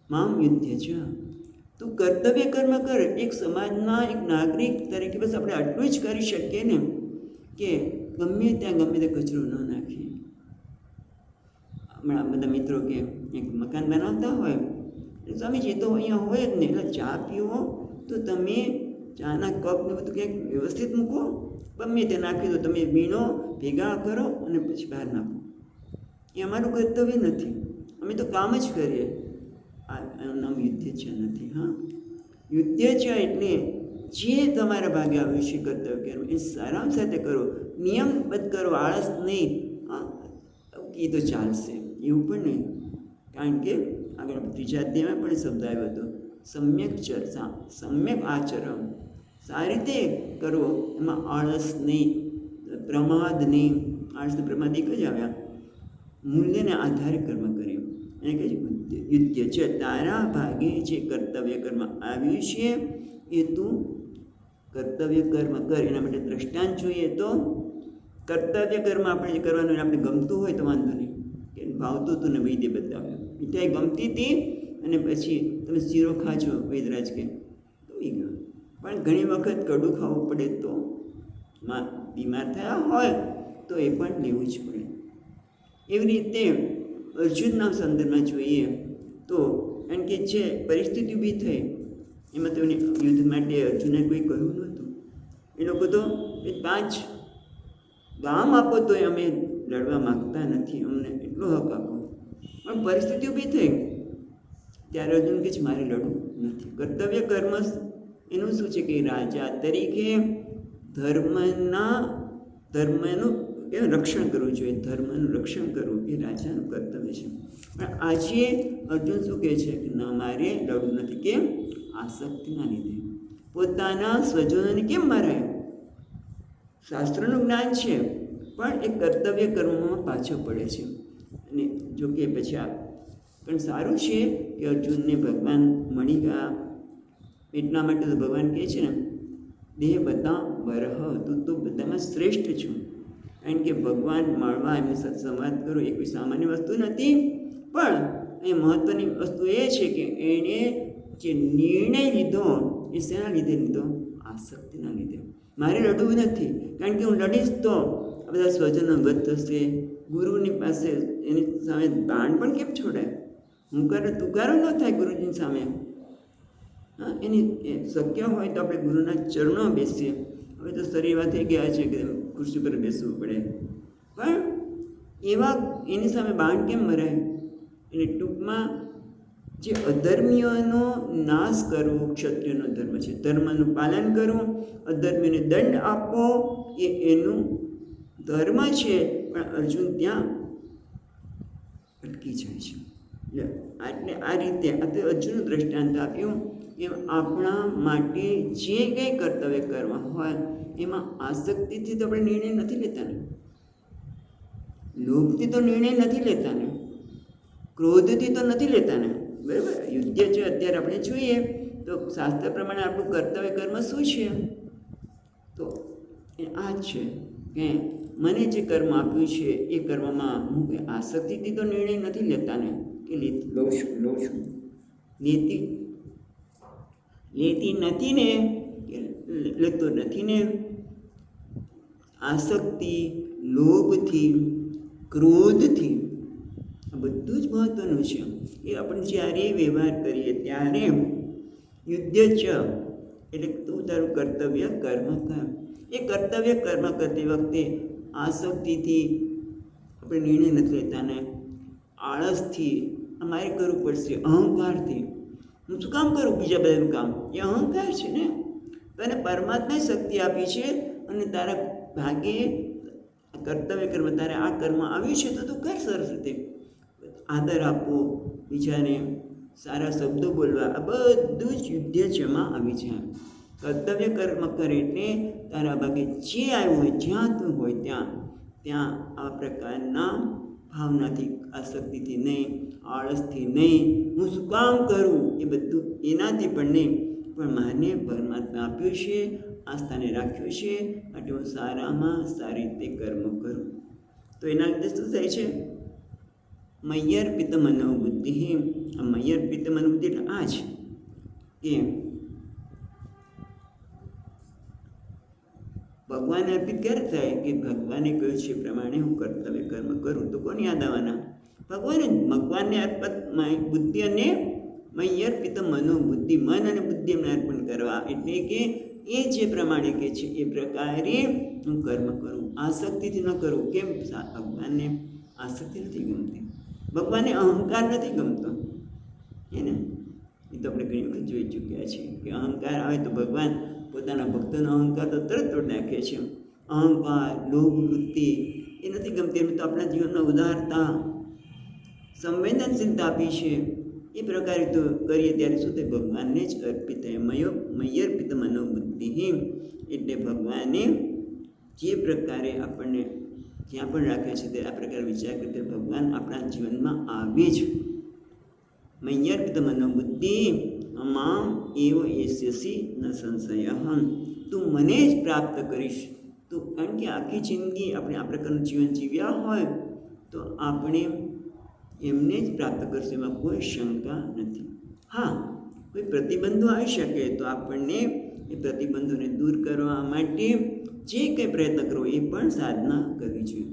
મામ યુદ્ધ છે, તું કર્તવ્ય કર્મ કર. એક સમાજના એક નાગરિક તરીકે બસ આપણે આટલું જ કરી શકીએ ને કે ગમે ત્યાં કચરો ન નાખીએ. હમણાં બધા મિત્રો કે એક મકાન બનાવતા હોય, સ્વામીજી તો અહીંયા હોય જ ને, એટલે ચા પીવો તો તમે ચાના કપને બધું ક્યાંક વ્યવસ્થિત મૂકો, ગમે તે નાખી દો, તમે વીણો, ભેગા કરો અને પછી બહાર નાખો. એ અમારું કર્તવ્ય નથી, અમે તો કામ જ કરીએ. આનું નામ યુદ્ધ છે નથી. હા, યુદ્ધ છે એટલે જે તમારા ભાગે આવ્યું છે કર્તવ્ય કર્મ એ સારામાં સાથે કરો, નિયમબદ્ધ કરો, આળસ નહીં. હા, એ તો ચાલશે એવું પણ નહીં, કારણ કે આગળ ત્રીજા અધ્યાયમાં પણ શબ્દ આવ્યો હતો સમ્યક ચર્ચા, સમ્યક આચરણ. સારી રીતે કરો, એમાં આળસ નહીં, પ્રમાદ નહીં. આળસ પ્રમાદ એક જ આવ્યા. મૂલ્યને આધારે કર્મ કર્યું. એને કહે છે યુદ્ધ છે, તારા ભાગે જે કર્તવ્ય કર્મ આવ્યું છે એ તું કર્તવ્ય કર્મ કર. એના માટે દ્રષ્ટાંત જોઈએ તો કર્તવ્ય કર્મ આપણે જે કરવાનું આપણે ગમતું હોય તો વાંધો નહીં, કે ભાવતું હતું ને વૈદ્ય બતાવ્યું, મીઠાઈ ગમતી હતી અને પછી તમે શીરો ખાજો વૈદરાજ કે તો એ ગયો. પણ ઘણી વખત કડું ખાવું પડે તો બીમાર થયા હોય તો એ પણ લેવું જ પડે. એવી રીતે અર્જુનના સંદર્ભમાં જોઈએ તો કારણ કે જે પરિસ્થિતિ ઊભી થઈ એમાં તેમને યુદ્ધ માટે અર્જુને કોઈ કહ્યું નહોતું. એ લોકો તો 5 ગામ આપો તો અમે લડવા માગતા નથી, અમને એટલો હક આપો. પણ પરિસ્થિતિ ઊભી થઈ ત્યારે અર્જુન કહે છે મારે લડવું નથી. કર્તવ્ય કર્મ એનું શું છે કે રાજા તરીકે ધર્મનું રક્ષણ કરવું જોઈએ, ધર્મનું રક્ષણ કરવું એ રાજાનું કર્તવ્ય છે. પણ આજે અર્જુન શું કહે છે કે ના, મારે લડવું નથી. કેમ? આસક્તિના લીધે. પોતાના સ્વજનોને કેમ મરાય? શાસ્ત્રનું જ્ઞાન છે પણ એ કર્તવ્ય કર્મમાં પાછો પડે છે. અને જો કે પછી આ પણ સારું છે કે અર્જુનને ભગવાન મળી ગયા. એટલા માટે તો ભગવાન કહે છે ને, દેહ બધા બરહ, તું તો બધામાં શ્રેષ્ઠ છું. કારણ કે ભગવાન મળવા એમની સાથે સંવાદ કરો એ કોઈ સામાન્ય વસ્તુ નથી. પણ એ મહત્ત્વની વસ્તુ એ છે કે એણે જે નિર્ણય લીધો એ શેના લીધે લીધો? આસક્તિના લીધે. મારે લડવું નથી, કારણ કે હું લડીશ તો આ બધા સ્વજનો વધ થશે. ગુરુની પાસે એની સામે બાણ પણ કેમ છોડાય? હું કરે તુકારો ન થાય ગુરુજીની સામે. હા, એની શક્ય હોય તો આપણે ગુરુના ચરણો બેસીએ. હવે તો શરીર એવા થઈ ગયા છે કે ખુરશી પર બેસવું પડે, પણ એવા એની સામે બાણ કેમ મરાય? એટલે ટૂંકમાં જે અધર્મીઓનો નાશ કરવો ક્ષત્રિયનો ધર્મ છે. ધર્મનું પાલન કરવું, અધર્મીને દંડ આપવો એ એનું ધર્મ છે. પણ અર્જુન ત્યાં અટકી જાય છે. એટલે આ રીતે આ તો અર્જુનનું દ્રષ્ટાંત આપ્યું કે આપણા માટે જે કંઈ કર્તવ્ય કરવા હોય એમાં આસક્તિથી તો આપણે નિર્ણય નથી લેતા ને, લોભથી તો નિર્ણય નથી લેતા ને, ક્રોધથી તો નથી લેતા ને. બરાબર? યુદ્ધ છે અત્યારે આપણે જોઈએ તો શાસ્ત્ર પ્રમાણે આપણું કર્તવ્ય કર્મ શું છે? તો એ આ જ છે કે મને જે કર્મ આપ્યું છે એ કર્મમાં હું કંઈ આસક્તિથી તો નિર્ણય નથી લેતા ને, કે લઉં છું લેતી નથી ને, લેતો નથી ને. આસક્તિ, લોભથી, ક્રોધથી આ બધું જ મહત્ત્વનું છે. એ આપણે જ્યારે વ્યવહાર કરીએ ત્યારે યુદ્ધ ચ એટલે તું તારું કર્તવ્ય કર્મ કર. એ કર્તવ્ય કર્મ કરતી વખતે આસક્તિથી આપણે નિર્ણય નથી લેતા ને, આળસથી અમારે કરવું પડશે, અહંકારથી હું શું કામ કરું બીજા બધાનું કામ, એ અહંકાર છે ને. તને પરમાત્માએ શક્તિ આપી છે અને તારા ભાગ્યે કર્તવ્ય કર્મ તારે આ કર્મ આવ્યું છે તો તું કર સરસ રીતે. આદર આપવો, બીજાને સારા શબ્દો બોલવા, આ બધું જ યુદ્ધ જેમાં આવી જાય. કર્તવ્ય કર્મ કરે એટલે તારા ભાગે જે આવ્યું હોય, જ્યાં તું હોય ત્યાં આ પ્રકારના ભાવનાથી, આસક્તિથી નહીં, આળસથી નહીં, હું શું કામ કરું એ બધું એનાથી પણ નહીં, પણ મને પરમાત્મા આપ્યું છે, આસ્થાને રાખ્યું છે, માટે હું સારામાં સારી રીતે કર્મ કરું. તો એના લીધે શું થાય છે? મય્યર્પિત મનોબુદ્ધિ. આ મય્યર્પિત મનોબુદ્ધિ એટલે આ જ કે ભગવાનને અર્પિત ક્યારે થાય? કે ભગવાને કહ્યું છે પ્રમાણે હું કર્તવ્ય કર્મ કરું. તો કોને યાદ આવવાના? ભગવાનને અર્પિત બુદ્ધિ અને મય્યર્પિત મનોબુદ્ધિ, મન અને બુદ્ધિ એમને અર્પણ કરવા. એટલે કે એ જે પ્રમાણે કહે છે એ પ્રકારે હું કર્મ કરું, આસક્તિથી ન કરું. કેમ? ભગવાનને આસક્તિ નથી ગમતી, ભગવાનને અહંકાર નથી ગમતો. એને એ તો આપણે ઘણી વખત જોઈ ચૂક્યા છીએ કે અહંકાર આવે તો ભગવાન પોતાના ભક્તોનો અહંકાર તો તરત તોડ નાખે છે. અહંકાર, લોભ વૃત્તિ એ નથી ગમતી. એમને તો આપણા જીવનમાં ઉદારતા, સંવેદનશીલતા આપી છે. એ પ્રકારે તો કરીએ ત્યારે શું થાય? ભગવાનને જ અર્પિત થાય. મય્યર્પિત મનોબુદ્ધિ. એટલે ભગવાને જે પ્રકારે આપણને જ્યાં પણ રાખે છે તે આ પ્રકારે વિચાર કરતા ભગવાન આપણા જીવનમાં આવે જ. મય્યર્પિત મનોબુદ્ધિ મામ એવ એસ્યસી ન સંશય. તું મને જ પ્રાપ્ત કરીશ. તો કારણ કે આખી જિંદગી આપણે આ પ્રકારનું જીવન જીવ્યા હોય તો આપણે એમને જ પ્રાપ્ત કરશું, એમાં કોઈ શંકા નથી. હા, કોઈ પ્રતિબંધો આવી શકે તો આપણને એ પ્રતિબંધોને દૂર કરવા માટે જે કંઈ પ્રયત્ન કરવો એ પણ સાધના કરવી જોઈએ.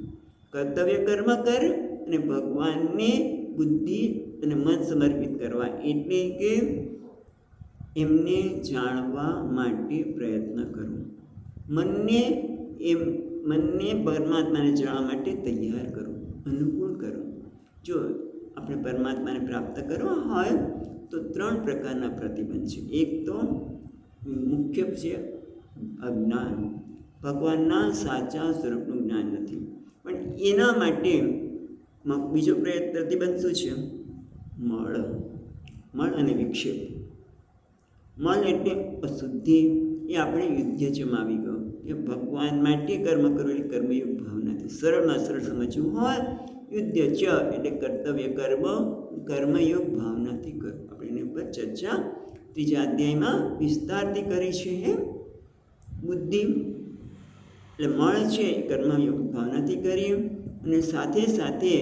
કર્તવ્ય કર્મ કર અને ભગવાનને બુદ્ધિ અને મન સમર્પિત કરવા. એટલે કે એમને જાણવા માટે પ્રયત્ન કરવો. મનને પરમાત્માને જાણવા માટે તૈયાર કરો, અનુકૂળ કરો. જો આપણે પરમાત્માને પ્રાપ્ત કરવા હોય તો 3 પ્રકારના પ્રતિબંધ છે. એક તો મુખ્ય છે અજ્ઞાન, ભગવાનના સાચા સ્વરૂપનું જ્ઞાન નથી. પણ એના માટે બીજો પ્રતિબંધ શું છે? મળ અને વિક્ષેપ. મલ એટલે અશુદ્ધિ, એ આપણે યુદ્ધચમાં આવી ગયો કે ભગવાન માટે કર્મ કરવું એટલે કર્મયોગ ભાવ નથી. સરળમાં સરળ સમજવું હોય યુદ્ધ ચ એટલે કર્તવ્ય કર્મ, કર્મયોગ ભાવનાથી કરો. આપણે એની ઉપર ચર્ચા ત્રીજા અધ્યાયમાં વિસ્તારથી કરી છે. બુદ્ધિ એટલે મળ છે એ કર્મયોગ ભાવનાથી કરીએ, અને સાથે સાથે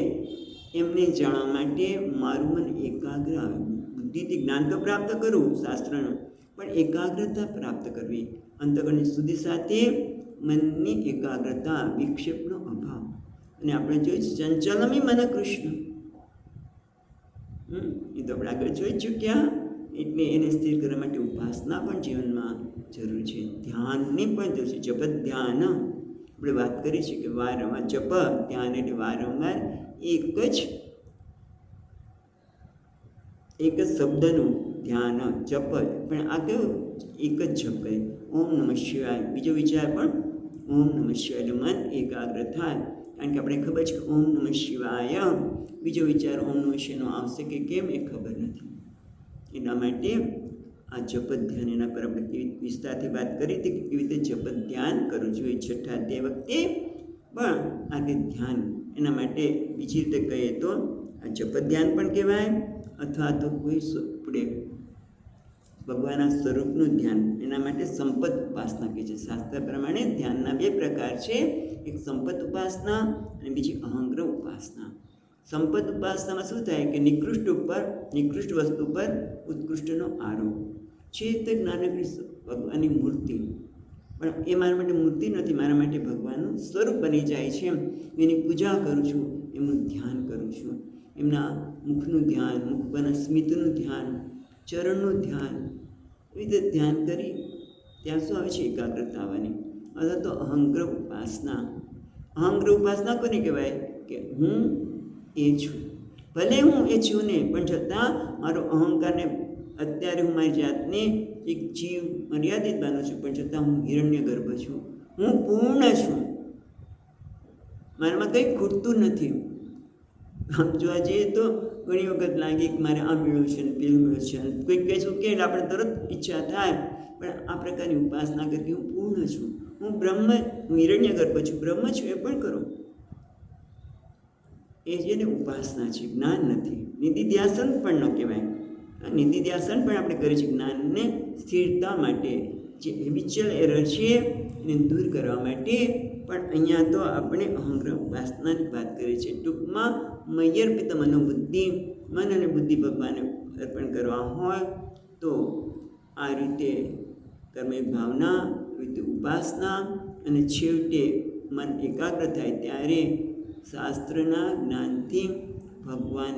એમને જાણવા માટે મારું મન એકાગ્ર આવે. બુદ્ધિથી જ્ઞાન તો પ્રાપ્ત કરવું શાસ્ત્રનું, પણ એકાગ્રતા પ્રાપ્ત કરવી. અંતઃકરણની શુદ્ધિ સાથે મનની એકાગ્રતા, વિક્ષેપનો અભાવ. અને આપણે જોઈશું ચંચલમી મન કૃષ્ણ, એ તો આપણે આગળ જોઈ ચૂક્યા. એટલે એને સ્થિર કરવા માટે ઉપાસના પણ જીવનમાં જરૂર છે, ધ્યાનની પણ જરૂર છે. જપ ધ્યાન આપણે વાત કરી છે કે વારંવાર જપ ધ્યાન એટલે વારંવાર એક જ શબ્દનું ધ્યાન જપ. પણ આ કેવું એક જ જપ કરે, ઓમ નમઃ શિવાય. બીજો વિચાર પણ ઓમ નમઃ શિવાય એટલે મન એકાગ્ર થાય. કારણ કે આપણે ખબર છે કે ઓમ નમઃ શિવાય, બીજો વિચાર ઓમ નમઃ શિવાયનો આવશે કે કેમ એ ખબર નથી. એના માટે આ જપ ધ્યાન, એના પર આપણે કેવી વિસ્તારથી વાત કરી હતી કે કેવી રીતે જપ ધ્યાન કરવું જોઈએ. છઠ્ઠા તે વખતે પણ આ ધ્યાન, એના માટે બીજી રીતે કહીએ તો આ જપ ધ્યાન પણ કહેવાય, અથવા તો કોઈ આપણે ભગવાનના સ્વરૂપનું ધ્યાન, એના માટે સંપત ઉપાસના કહે છે. શાસ્ત્ર પ્રમાણે ધ્યાનના બે પ્રકાર છે, એક સંપત ઉપાસના અને બીજી અહંગ્રહ ઉપાસના. સંપત ઉપાસનામાં શું થાય કે નિકૃષ્ટ વસ્તુ પર ઉત્કૃષ્ટનો આરોપ છે. તો નાનકડી ભગવાનની મૂર્તિ, પણ એ મારા માટે મૂર્તિ નથી, મારા માટે ભગવાનનું સ્વરૂપ બની જાય છે. એની પૂજા કરું છું, એમનું ધ્યાન કરું છું, એમના મુખનું ધ્યાન, મુખ પરના સ્મિતનું ધ્યાન, ચરણનું ધ્યાન, એવી રીતે ધ્યાન કરી ત્યાં શું આવે છે? એકાગ્રતા આવવાની. અથવા તો અહંગ્રહ ઉપાસના. અહંગ્રહ ઉપાસના કોને કહેવાય કે હું એ છું, ભલે હું એ છું ને, પણ છતાં મારો અહંકારને, અત્યારે હું મારી જાતને એક જીવ મર્યાદિત માનું છું, પણ છતાં હું હિરણ્ય ગર્ભ છું, હું પૂર્ણ છું, મારામાં કંઈ ખૂટતું નથી. આમ જોવા જઈએ તો ઘણી વખત લાગે કે મારે આ મેળવ્યું છે ને પેલું મેળવ્યું છે, કોઈક કહીશું કે આપણે તરત ઈચ્છા થાય. પણ આ પ્રકારની ઉપાસના કરતી હું પૂર્ણ છું, હું બ્રહ્મ, હું હિરણ્ય ગર્ભ છું, બ્રહ્મ છું, એ પણ કરો. એ જેને ઉપાસના છે, જ્ઞાન નથી. નિધિધ્યાસન પણ ન કહેવાય. નિધિધ્યાસન પણ આપણે કરીએ છીએ જ્ઞાનને સ્થિરતા માટે, જે હેબિચ્યુઅલ એરર છે એને દૂર કરવા માટે. પણ અહીંયા તો આપણે અહંગ્રહ ઉપાસનાની વાત કરીએ છીએ. ટૂંકમાં મય્યર્પિત મનોબુદ્ધિ, મન અને બુદ્ધિ ભગવાનને અર્પણ કરવા હોય તો આ રીતે કર્મયોગ ભાવના, રીતે ઉપાસના, અને છેવટે મન એકાગ્ર થાય ત્યારે શાસ્ત્રના જ્ઞાનથી ભગવાન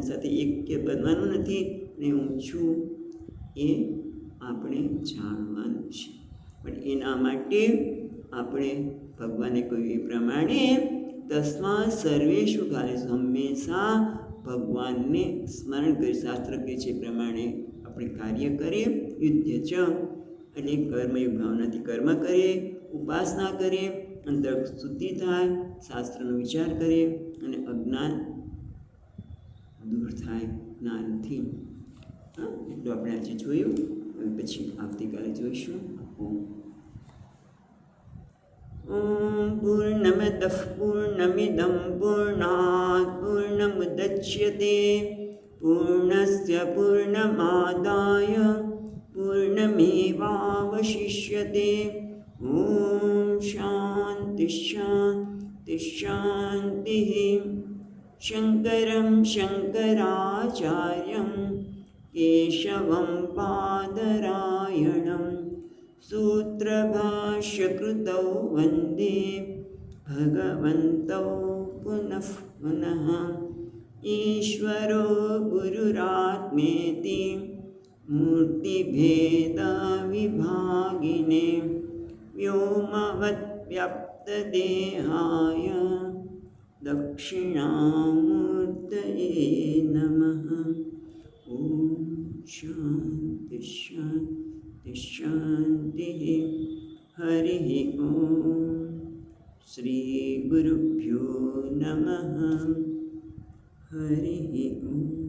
સાથે એક્ય બનવાનું નથી, અને હું છું એ આપણે જાણવાનું છે. પણ એના માટે આપણે ભગવાને કહ્યું એ પ્રમાણે તસ્માત સર્વેષુ કાલેષુ, હંમેશા ભગવાનને સ્મરણ કરી, શાસ્ત્ર કહે છે એ પ્રમાણે આપણે કાર્ય કરીએ. યુદ્ધ ચ એટલે કર્મયોગ ભાવનાથી કર્મ કરીએ, ઉપાસના કરીએ, અંતર શુદ્ધિ થાય, શાસ્ત્રનો વિચાર કરીએ, અને અજ્ઞાન દૂર થાય જ્ઞાનથી. એટલું આપણે આજે જોયું, પછી આવતીકાલે જોઈશું. ઓમ પૂર્ણમદઃ પૂર્ણમિદં પૂર્ણાત પૂર્ણમુદચ્યતે પૂર્ણસ્ય પૂર્ણમાદાય પૂર્ણમેવાવશિષ્યતે. ઓમ શાંતિ શાંતિ શાંતિ. શંકરં શંકરાચાર્યં કેશવં બાદરાયણં સૂત્રભાષ્યકૃતૌ વંદે ભગવन्तૌ પુનઃ પુનઃ. ઈશ્વરો ગુરુરાત્મેતિ મૂર્તિભેદવિભાગિને વ્યોમવદ્વ્યાપ્તદેહાય દક્ષિણામૂર્તયે નમઃ. ઓમ શાંતિ શાંતિ શાંતિ. હરિ ઓમ. શ્રી ગુરુભ્યો નમઃ. હરિ ઓમ.